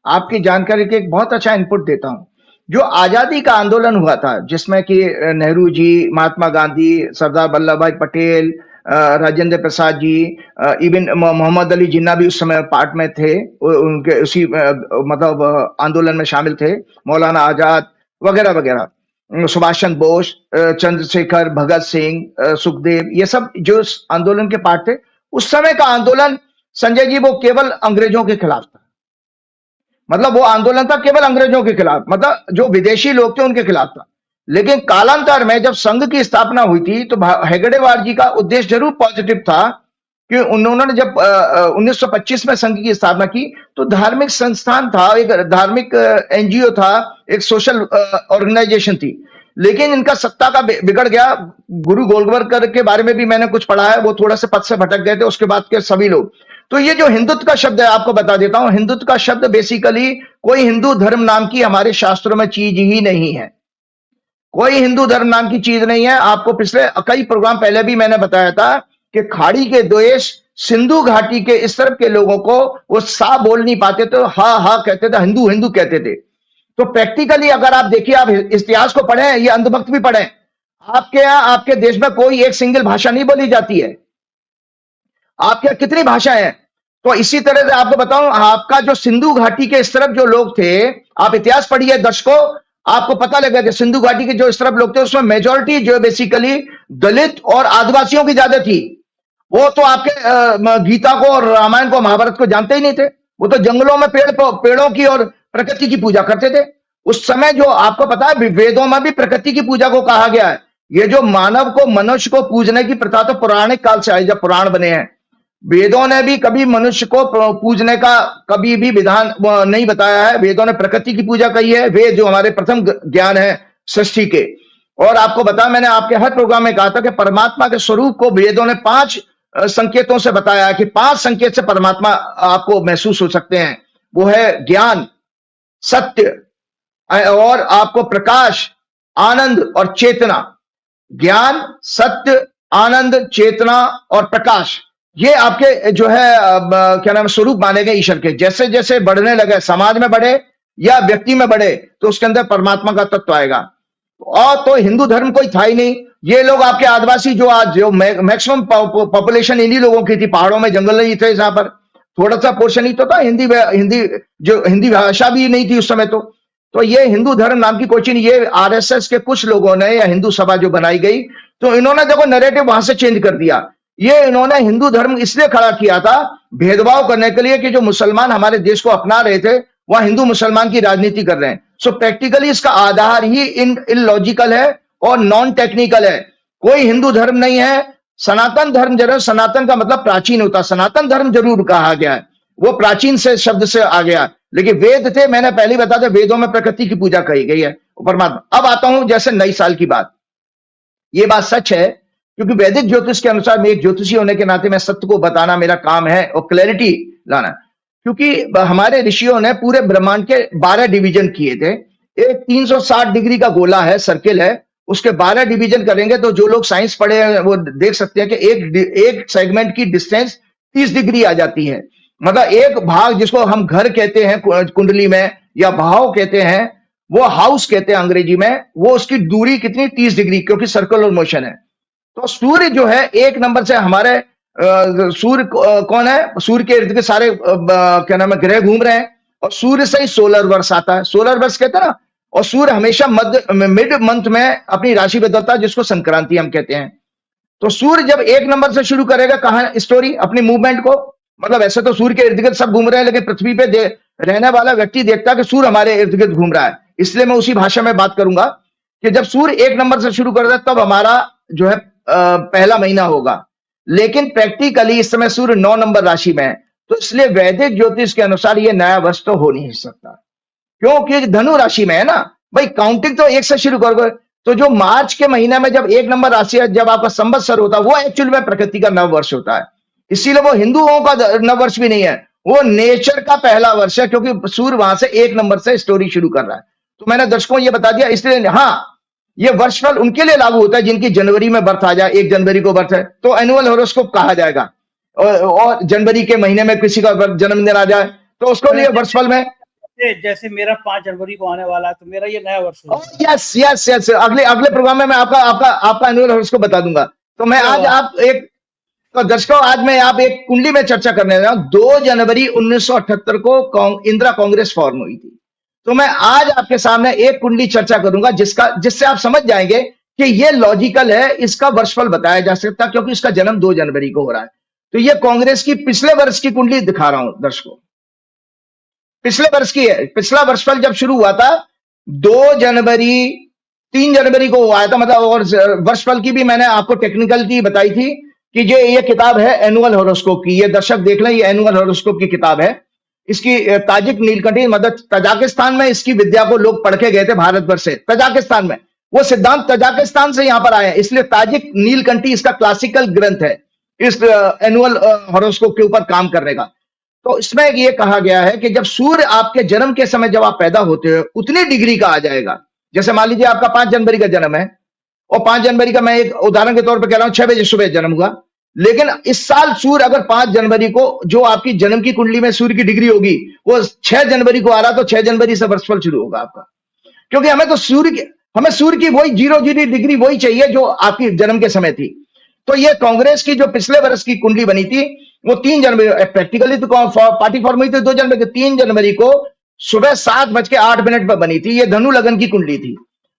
[SPEAKER 2] आपकी जानकारी के एक बहुत अच्छा इनपुट देता हूँ। जो आज़ादी का आंदोलन हुआ था, जिसमें कि नेहरू जी, महात्मा गांधी, सरदार वल्लभ भाई पटेल, राजेंद्र प्रसाद जी, इवन मोहम्मद अली जिन्ना भी उस समय पार्ट में थे, उनके उसी मतलब आंदोलन में शामिल थे, मौलाना आजाद वगैरह वगैरह, सुभाष चंद्र बोस, चंद्रशेखर, भगत सिंह, सुखदेव, ये सब जो इस आंदोलन के पार्ट थे। उस समय का आंदोलन संजय जी वो केवल अंग्रेजों के खिलाफ था। मतलब वो आंदोलन था केवल अंग्रेजों के खिलाफ, मतलब जो विदेशी लोग थे उनके खिलाफ था। लेकिन कालांतर में जब संघ की स्थापना हुई थी तो हेगड़ेवार जी का उद्देश्य जरूर पॉजिटिव था कि उन्होंने जब 1925 में संघ की स्थापना की तो धार्मिक संस्थान था, एक धार्मिक एनजीओ था, एक सोशल ऑर्गेनाइजेशन थी। लेकिन इनका सत्ता का बिगड़ गया। गुरु गोलवलकर के बारे में भी मैंने कुछ पढ़ा है, वो थोड़ा से पद से भटक गए थे, उसके बाद के सभी लोग। तो ये जो हिंदुत्व का शब्द है, आपको बता देता हूं, हिंदुत्व का शब्द बेसिकली कोई हिंदू धर्म नाम की हमारे शास्त्रों में चीज ही नहीं है। कोई हिंदू धर्म नाम की चीज नहीं है। आपको पिछले कई प्रोग्राम पहले भी मैंने बताया था कि खाड़ी के देश सिंधु घाटी के इस तरफ के लोगों को वो सा बोल नहीं पाते थे, हा हा कहते थे, हिंदू हिंदू कहते थे। तो प्रैक्टिकली अगर आप देखिए, आप इतिहास को पढ़ें या अंधभक्त भी पढ़ें, आपके यहाँ आपके देश में कोई एक सिंगल भाषा नहीं बोली जाती है। आपके यहाँ कितनी भाषाएं हैं? तो इसी तरह से आपको बताऊं, आपका जो सिंधु घाटी के इस तरफ जो लोग थे, आप इतिहास पढ़िए दर्शकों, आपको पता लगेगा कि सिंधु घाटी के जो इस तरफ लोग थे उसमें मेजोरिटी जो बेसिकली दलित और आदिवासियों की ज्यादा थी। वो तो आपके गीता को और रामायण को महाभारत को जानते ही नहीं थे। वो तो जंगलों में पेड़ों की और प्रकृति की पूजा करते थे। उस समय जो आपको पता है वेदों में भी प्रकृति की पूजा को कहा गया है। ये जो मानव को मनुष्य को पूजने की प्रथा तो पौराणिक काल से आई, जब पुराण बने हैं। वेदों ने भी कभी मनुष्य को पूजने का कभी भी विधान नहीं बताया है। वेदों ने प्रकृति की पूजा कही है। वेद जो हमारे प्रथम ज्ञान है सृष्टि के। और आपको बता, मैंने आपके हर प्रोग्राम में कहा था कि परमात्मा के स्वरूप को वेदों ने 5 संकेतों से बताया है कि 5 संकेत से परमात्मा आपको महसूस हो सकते हैं। वो है ज्ञान, सत्य और आपको प्रकाश, आनंद और चेतना। ज्ञान, सत्य, आनंद, चेतना और प्रकाश, ये आपके जो है क्या नाम स्वरूप माने गए ईश्वर के। जैसे जैसे बढ़ने लगे, समाज में बढ़े या व्यक्ति में बढ़े, तो उसके अंदर परमात्मा का तत्व आएगा। और तो हिंदू धर्म कोई था ही नहीं। ये लोग आपके आदिवासी जो आज जो मैक्सिमम पॉपुलेशन इन्हीं लोगों की थी, पहाड़ों में जंगल नहीं थे, जहां पर थोड़ा सा पोर्शन ही तो था, हिंदी भाषा भी नहीं थी उस समय। तो ये हिंदू धर्म नाम की कोई चीज नहीं। ये आरएसएस के कुछ लोगों ने या हिंदू सभा जो बनाई गई, तो इन्होंने देखो नैरेटिव वहां से चेंज कर दिया। ये इन्होंने हिंदू धर्म इसलिए खड़ा किया था भेदभाव करने के लिए कि जो मुसलमान हमारे देश को अपना रहे थे, वह हिंदू मुसलमान की राजनीति कर रहे हैं। सो प्रैक्टिकली इसका आधार ही इलॉजिकल है और नॉन टेक्निकल है। कोई हिंदू धर्म नहीं है। सनातन धर्म जरूर, सनातन का मतलब प्राचीन होता, सनातन धर्म जरूर कहा गया है, वो प्राचीन से शब्द से आ गया। लेकिन वेद थे, मैंने पहले बता दिया, वेदों में प्रकृति की पूजा कही गई है, परमात्मा। अब आता हूं जैसे नई साल की बात। ये बात सच है क्योंकि वैदिक ज्योतिष के अनुसार, मैं एक ज्योतिषी होने के नाते मैं सत्य को बताना मेरा काम है और क्लैरिटी लाना। क्योंकि हमारे ऋषियों ने पूरे ब्रह्मांड के 12 डिवीजन किए थे। एक 360 डिग्री का गोला है, सर्किल है, उसके 12 डिवीजन करेंगे तो जो लोग साइंस पढ़े हैं वो देख सकते हैं कि एक सेगमेंट की डिस्टेंस 30 डिग्री आ जाती है। मतलब एक भाग जिसको हम घर कहते हैं कुंडली में, या भाव कहते हैं, वो हाउस कहते हैं अंग्रेजी में, वो उसकी दूरी कितनी 30 डिग्री, क्योंकि सर्कुलर मोशन है। तो सूर्य जो है एक नंबर से हमारे सूर्य कौन है, सूर्य के इर्द गिर्द सारे क्या नाम है ग्रह घूम रहे हैं, और सूर्य से ही सोलर वर्ष आता है। सोलर वर्ष कहते हैं ना। और सूर्य हमेशा मिड मंथ में अपनी राशि बदलता है, जिसको संक्रांति हम कहते हैं। तो सूर्य जब एक नंबर से शुरू करेगा कहां स्टोरी अपनी मूवमेंट को, मतलब ऐसे तो सूर्य के इर्द गिर्द सब घूम रहे हैं, लेकिन पृथ्वी पे रहने वाला व्यक्ति देखता है कि सूर्य हमारे इर्द गिर्द घूम रहा है। इसलिए मैं उसी भाषा में बात करूंगा कि जब सूर्य एक नंबर से शुरू करता है तब हमारा जो है पहला महीना होगा। लेकिन प्रैक्टिकली इस समय सूर्य 9 नंबर राशि में है, तो इसलिए वैदिक ज्योतिष के अनुसार ये नया वर्ष तो हो नहीं सकता, क्योंकि धनु राशि में है ना भाई। काउंटिंग तो एक से शुरू करोगे, तो जो मार्च के महीने में जब 1 नंबर राशि है, जब आपका संवत्सर होता है, वो एक्चुअली में प्रकृति का नव वर्ष होता है। इसीलिए वो हिंदुओं का नव वर्ष भी नहीं है, वो नेचर का पहला वर्ष है, क्योंकि सूर्य वहां से 1 नंबर से स्टोरी शुरू कर रहा है। तो मैंने दर्शकों ये बता दिया। इसलिए हाँ, ये वर्षफल उनके लिए लागू होता है जिनकी जनवरी में बर्थ आ जाए, 1 जनवरी को बर्थ है तो एनुअल हॉरोस्कोप कहा जाएगा। और जनवरी के महीने में किसी का जन्मदिन आ जाए तो उसको लिए वर्षफल में
[SPEAKER 1] जैसे मेरा 5 जनवरी को आने वाला है तो मेरा ये नया वर्ष होगा।
[SPEAKER 2] यस यस यस, अगले प्रोग्राम में मैं आपका एनुअल हॉरोस्कोप बता दूंगा। तो मैं आज आप एक तो दर्शकों, आज मैं आप एक कुंडली में चर्चा करने जा रहा हूं। 2 जनवरी 1978 को इंदिरा कांग्रेस फॉर्म हुई थी। तो मैं आज आपके सामने एक कुंडली चर्चा करूंगा जिससे आप समझ जाएंगे कि ये लॉजिकल है, इसका वर्षफल बताया जा सकता, क्योंकि इसका जन्म 2 जनवरी को हो रहा है। तो ये कांग्रेस की पिछले वर्ष की कुंडली दिखा रहा हूं दर्शकों, पिछले वर्ष की है। पिछला वर्षफल जब शुरू हुआ था 2 जनवरी 3 जनवरी को हुआ था, मतलब। और वर्षफल की भी मैंने आपको टेक्निकलिटी बताई थी कि ये किताब है एनुअल हॉरोस्कोप की। ये दर्शक देख लें, ये एनुअल हॉरोस्कोप की किताब है। इसकी ताजिक नीलकंठी, मतलब तजाकिस्तान में इसकी विद्या को लोग पढ़ के गए थे भारतवर्ष से। तजाकिस्तान में वो सिद्धांत तजाकिस्तान से यहां पर आए हैं, इसलिए ताजिक नीलकंठी इसका क्लासिकल ग्रंथ है इस एनुअल हॉरोस्कोप के ऊपर काम करने का। तो इसमें ये कहा गया है कि जब सूर्य आपके जन्म के समय जब आप पैदा होते हो उतनी डिग्री का आ जाएगा। जैसे मान लीजिए आपका 5 जनवरी का जन्म है, और 5 जनवरी का मैं एक उदाहरण के तौर पर कह रहा हूं 6 बजे सुबह जन्म हुआ, लेकिन इस साल सूर्य अगर 5 जनवरी को जो आपकी जन्म की कुंडली में सूर्य की डिग्री होगी वो 6 जनवरी को आ रहा, तो 6 जनवरी से वर्षफल शुरू होगा आपका। क्योंकि हमें सूर्य की वही 0 डिग्री वही चाहिए जो आपकी जन्म के समय थी। तो ये कांग्रेस की जो पिछले वर्ष की कुंडली बनी थी वो 3 जनवरी, प्रैक्टिकली तो पार्टी फॉर्म हुई थी 2 जनवरी, 3 जनवरी को सुबह 7:08 पर बनी थी। ये धनु लगन की कुंडली थी,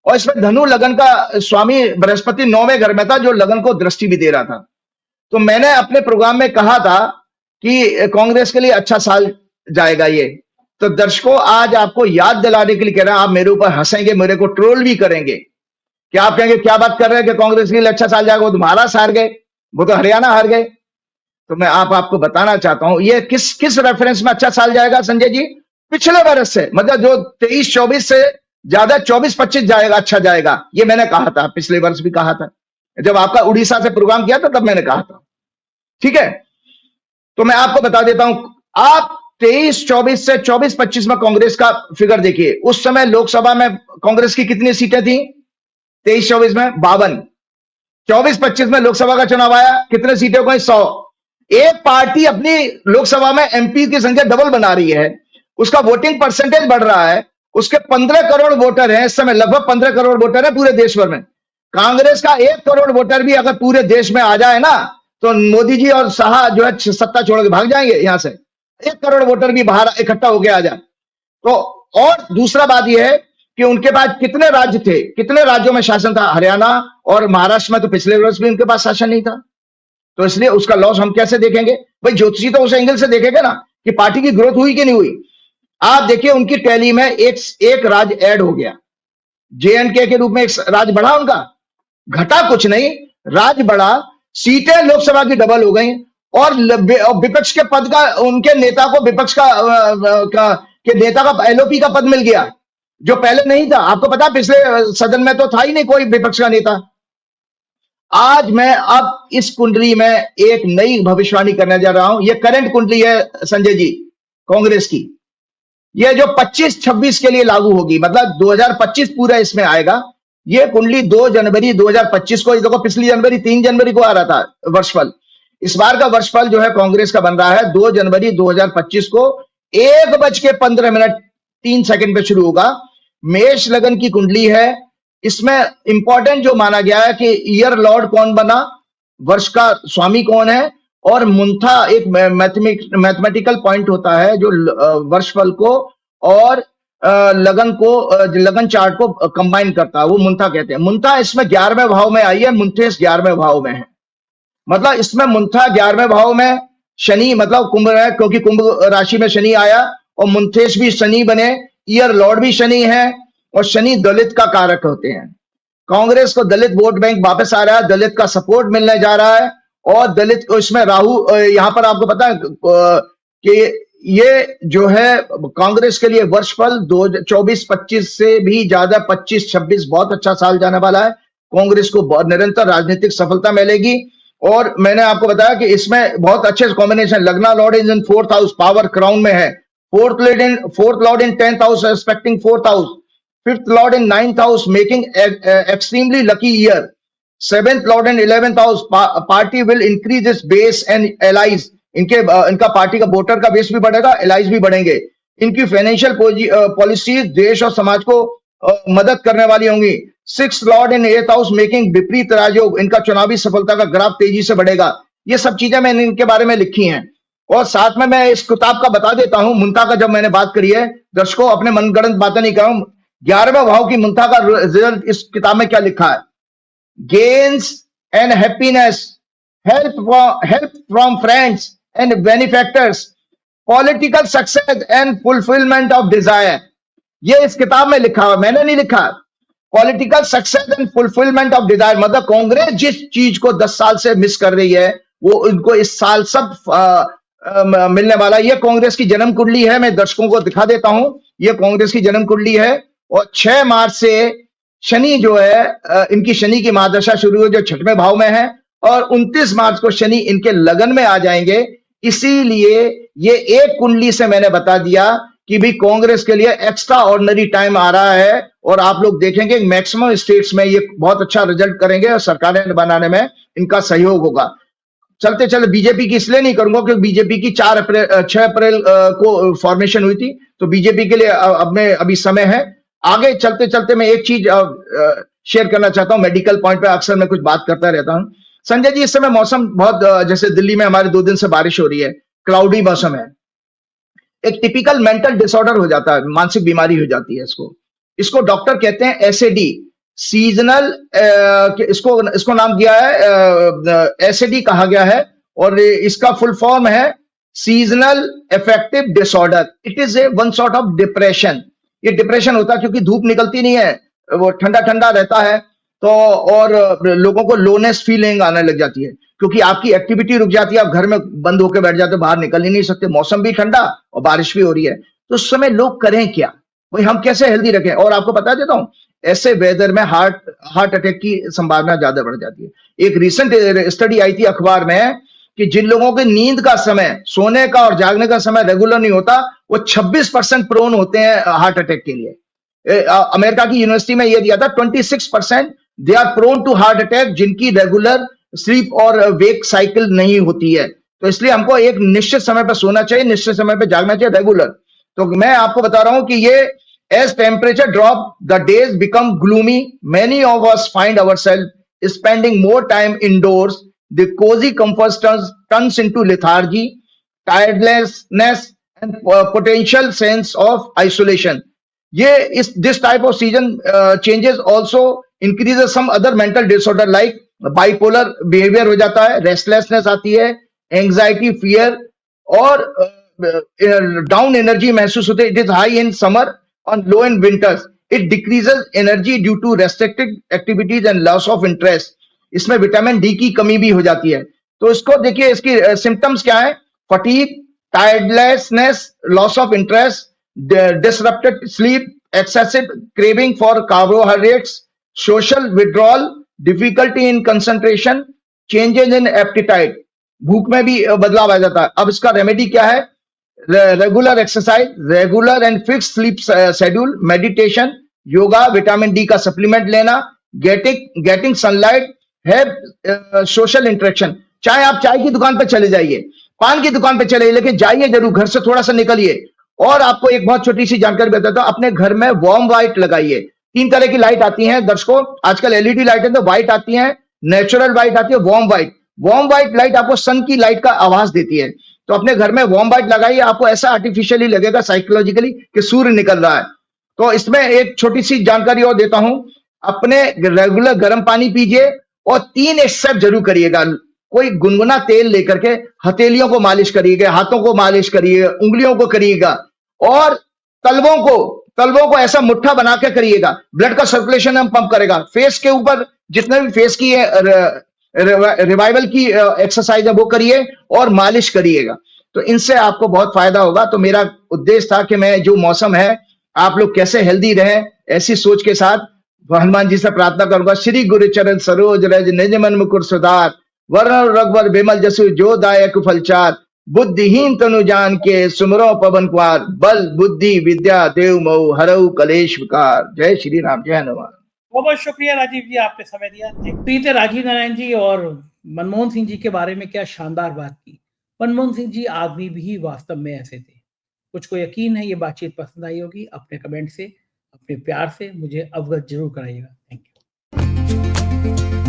[SPEAKER 2] और इसमें धनु लगन का स्वामी बृहस्पति 9वें घर में था, जो लगन को दृष्टि भी दे रहा था। तो मैंने अपने प्रोग्राम में कहा था कि कांग्रेस के लिए अच्छा साल जाएगा ये। तो दर्शकों, आज आपको याद दिलाने के लिए कह रहा हूं, आप मेरे ऊपर हंसेंगे, मेरे को ट्रोल भी करेंगे कि आप कहेंगे क्या बात कर रहे हैं कि कांग्रेस के लिए अच्छा साल जाएगा, वो तो महाराष्ट्र हार गए, वो तो हरियाणा हार गए। तो मैं आपको बताना चाहता हूं ये किस रेफरेंस में अच्छा साल जाएगा संजय जी? पिछले वर्ष से, मतलब जो 23-24 से ज्यादा 24-25 जाएगा, अच्छा जाएगा। ये मैंने कहा था, पिछले वर्ष भी कहा था जब आपका उड़ीसा से प्रोग्राम किया था, तब मैंने कहा था। ठीक है, तो मैं आपको बता देता हूं, आप 23-24 से 24-25 में कांग्रेस का फिगर देखिए। उस समय लोकसभा में कांग्रेस की कितनी सीटें थी? 23-24 में 52। 24-25 में लोकसभा का चुनाव आया, कितने सीटें हो गई? 100। एक पार्टी अपनी लोकसभा में एमपी की संख्या डबल बना रही है, उसका वोटिंग परसेंटेज बढ़ रहा है, उसके 15 करोड़ वोटर हैं इस समय, लगभग 15 करोड़ वोटर है पूरे देश भर में। कांग्रेस का 1 करोड़ वोटर भी अगर पूरे देश में आ जाए ना, तो मोदी जी और शाह जो है सत्ता छोड़ के भाग जाएंगे यहां से। 1 करोड़ वोटर भी बाहर इकट्ठा होके आ जाए तो। और दूसरा बात यह है कि उनके पास कितने राज्य थे, कितने राज्यों में शासन था? हरियाणा और महाराष्ट्र में तो पिछले वर्ष भी उनके पास शासन नहीं था, तो इसलिए उसका लॉस हम कैसे देखेंगे भाई? ज्योतिषी तो उस एंगल से देखेंगे ना कि पार्टी की ग्रोथ हुई कि नहीं हुई। आप देखिए उनकी टैली में एक राज्य ऐड हो गया, जेएंडके के रूप में एक राज्य बढ़ा, उनका घटा कुछ नहीं, राज्य बढ़ा, सीटें लोकसभा की डबल हो गई, और विपक्ष के पद का, उनके नेता को विपक्ष के नेता का एलओपी का पद मिल गया, जो पहले नहीं था। आपको पता, पिछले सदन में तो था ही नहीं कोई विपक्ष का नेता। आज मैं अब इस कुंडली में एक नई भविष्यवाणी करने जा रहा हूं। यह करंट कुंडली है संजय जी कांग्रेस की, यह जो 25-26 के लिए लागू होगी, मतलब 2025 पूरा इसमें आएगा। यह कुंडली 2 जनवरी 2025 को, देखो पिछली जनवरी 3 जनवरी को आ रहा था वर्षफल, इस बार का वर्षफल जो है कांग्रेस का बन रहा है 2 जनवरी 2025 को 1:15 पे शुरू होगा। मेष लगन की कुंडली है। इसमें इंपॉर्टेंट जो माना गया है कि ईयर लॉर्ड कौन बना, वर्ष का स्वामी कौन है, और मुंथा एक मैथमेटिकल पॉइंट होता है जो वर्षफल को और लगन चार्ट को कंबाइन करता है, वो मुंथा कहते हैं। मुंथा इसमें 11वें भाव में आई है, मुंथेस 11वें भाव में है, मतलब इसमें मुंथा 11वें भाव में, शनि मतलब कुंभ है, क्योंकि कुंभ राशि में शनि आया, और मुंथेश भी शनि बने, ईयर लॉर्ड भी शनि है, और शनि दलित का कारक होते हैं। कांग्रेस को दलित वोट बैंक वापस आ रहा है, दलित का सपोर्ट मिलने जा रहा है, और दलित को इसमें राहु, यहां पर आपको पता है कि ये जो है कांग्रेस के लिए वर्षफल 2024-25 से भी ज्यादा 25-26 बहुत अच्छा साल जाने वाला है। कांग्रेस को निरंतर राजनीतिक सफलता मिलेगी। और मैंने आपको बताया कि इसमें बहुत अच्छे कॉम्बिनेशन, लग्ना Lord is in 4th house, power crown में है, fourth Lord in 10th house respecting 4th house, fifth Lord in 9th house making extremely lucky year, 7th Lord in 11th house, party will increase its base and allies, इनका पार्टी का वोटर का बेस भी बढ़ेगा, एलाइज भी बढ़ेंगे। इनकी फाइनेंशियल पॉलिसीज देश और समाज को मदद करने वाली होंगी। 6th लॉर्ड इन 8th हाउस मेकिंग विपरीत राजयोग, इनका चुनावी सफलता का ग्राफ तेजी से बढ़ेगा। ये सब चीजें मैंने इनके बारे में लिखी हैं। और साथ में मैं इस किताब का बता देता हूं, मुंता का जब मैंने बात करी है, दर्शकों अपने मनगढ़ंत बातें नहीं कर रहा हूं, 11वें भाव की मुंता का रिजल्ट इस किताब में क्या लिखा है। Gains and happiness, help from friends and benefactors, political success and fulfilment of desire. ये इस किताब में लिखा है, मैंने नहीं लिखा। Political success and fulfilment of desire मतलब कांग्रेस जिस चीज को 10 साल से मिस कर रही है वो इनको इस साल सब मिलने वाला। ये कांग्रेस की जन्म कुंडली है, मैं दर्शकों को दिखा देता हूं। ये कांग्रेस की जन्म कुंडली है और 6 मार्च से शनि जो है इनकी शनि की महादशा शुरू हुई जो 6वें भाव में है, और 29 मार्च को शनि इनके लगन में आ जाएंगे। इसीलिए ये एक कुंडली से मैंने बता दिया कि भी कांग्रेस के लिए एक्स्ट्रा ऑर्डिनरी टाइम आ रहा है और आप लोग देखेंगे मैक्सिमम स्टेट्स में ये बहुत अच्छा रिजल्ट करेंगे और सरकारें बनाने में इनका सहयोग होगा। चलते चले बीजेपी की इसलिए नहीं करूंगा क्योंकि बीजेपी की 6 अप्रैल को फॉर्मेशन हुई थी, तो बीजेपी के लिए अब में अभी समय है। आगे चलते चलते मैं एक चीज शेयर करना चाहता हूं, मेडिकल पॉइंट पे अक्सर मैं कुछ बात करता रहता हूं। संजय जी, इस समय मौसम बहुत जैसे दिल्ली में हमारे 2 दिन से बारिश हो रही है, क्लाउडी मौसम है, एक टिपिकल मेंटल डिसऑर्डर हो जाता है, मानसिक बीमारी हो जाती है। इसको डॉक्टर कहते हैं एसएडी, सीजनल, इसको नाम दिया है एसएडी कहा गया है, और इसका फुल फॉर्म है seasonal affective disorder. It is a one sort of depression. ये डिप्रेशन होता है क्योंकि धूप निकलती नहीं है, वो ठंडा ठंडा रहता है, तो और लोगों को लोनेस फीलिंग आने लग जाती है क्योंकि आपकी एक्टिविटी रुक जाती है, आप घर में बंद होकर बैठ जाते, बाहर निकल ही नहीं सकते, मौसम भी ठंडा और बारिश भी हो रही है। तो उस समय लोग करें क्या, भाई हम कैसे हेल्दी रखें। और आपको बता देता हूं, ऐसे वेदर में हार्ट अटैक की संभावना ज्यादा बढ़ जाती है। एक रिसेंट स्टडी आई थी अखबार में कि जिन लोगों की नींद का समय, सोने का और जागने का समय रेगुलर नहीं होता, वो 26% प्रोन होते हैं हार्ट अटैक के लिए। अमेरिका की यूनिवर्सिटी में यह दिया था 26% they are prone to heart attack जिनकी रेगुलर स्लीप और वेक साइकिल नहीं होती है। तो इसलिए हमको एक निश्चित समय पर सोना चाहिए, निश्चित समय पर जागना चाहिए रेगुलर। तो मैं आपको बता रहा हूं कि ये as temperature drop the days become gloomy, many of us find ourself spending more time indoors, the cosy comfort turns into lethargy, tiredness and potential sense of isolation. ये this type of season changes also increases some other mental disorder like bipolar behaviour हो जाता है, रेस्टलेसनेस आती है, एंजाइटी, फियर और डाउन एनर्जी महसूस होती है। It is high in summer और low in winters. It decreases energy due to restricted activities and loss of interest. इसमें विटामिन डी की कमी भी हो जाती है। तो इसको देखिए, इसकी सिम्टम्स क्या है, fatigue, tiredness, loss of interest, disrupted sleep, excessive craving for carbohydrates, social withdrawal, difficulty in concentration, changes in appetite, भूख में भी बदलाव आ जाता है। अब इसका रेमेडी क्या है, regular exercise, regular and fix sleep schedule, meditation, yoga, vitamin D का सप्लीमेंट लेना, getting sunlight, have social interaction. चाहे आप चाय की दुकान पर चले जाइए, पान की दुकान पर चले, लेकिन जाइए जरूर, घर से थोड़ा सा निकलिए। और आपको एक बहुत छोटी सी जानकारी बताता हूं, अपने घर में वार्म लाइट लगाइए। 3 तरह की लाइट आती हैं दर्शकों, आजकल एलईडी लाइट है, तो व्हाइट आती है, नेचुरल व्हाइट आती है, warm white. Warm white light आपको सन की लाइट का आवाज देती है, तो अपने घर में वार्म व्हाइट लगाइए, आपको ऐसा आर्टिफिशियली लगेगा साइकोलॉजिकली कि सूर्य निकल रहा है। तो इसमें एक छोटी सी जानकारी और देता हूं, अपने रेगुलर गर्म पानी पीजिए और 3 स्टेप जरूर करिएगा। कोई गुनगुना तेल लेकर के हथेलियों को मालिश करिएगा, हाथों को मालिश करिएगा, उंगलियों को करिएगा, और तलवों को ऐसा मुट्ठा बना के करिएगा। ब्लड का सर्कुलेशन हम पंप करेगा। फेस के ऊपर जितने भी फेस की रिवाइवल की एक्सरसाइज है वो करिए और मालिश करिएगा। तो इनसे आपको बहुत फायदा होगा। तो मेरा उद्देश्य था कि मैं जो मौसम है आप लोग कैसे हेल्दी रहें, ऐसी सोच के साथ हनुमान जी से प्रार्थना करूंगा। श्री गुरु चरण सरोज रज निज मन मुकुर सुधार, वरण रघुवर बिमल जसु जो दायक फलचार, बुद्धिहीन तनु जान के सुमरो पवन कुमार, बल बुद्धि विद्या देव मऊ हरऊ कलेश विकार। जय श्री राम, जय हनुमान।
[SPEAKER 1] बहुत बहुत शुक्रिया राजीव जी, आपने समय दिया। तो ये थे राजीव नारायण जी और मनमोहन सिंह जी के बारे में क्या शानदार बात की। मनमोहन सिंह जी आदमी भी वास्तव में ऐसे थे। कुछ को यकीन है ये बातचीत पसंद आई होगी। अपने कमेंट से, अपने प्यार से मुझे अवगत जरूर कराइएगा। Thank you.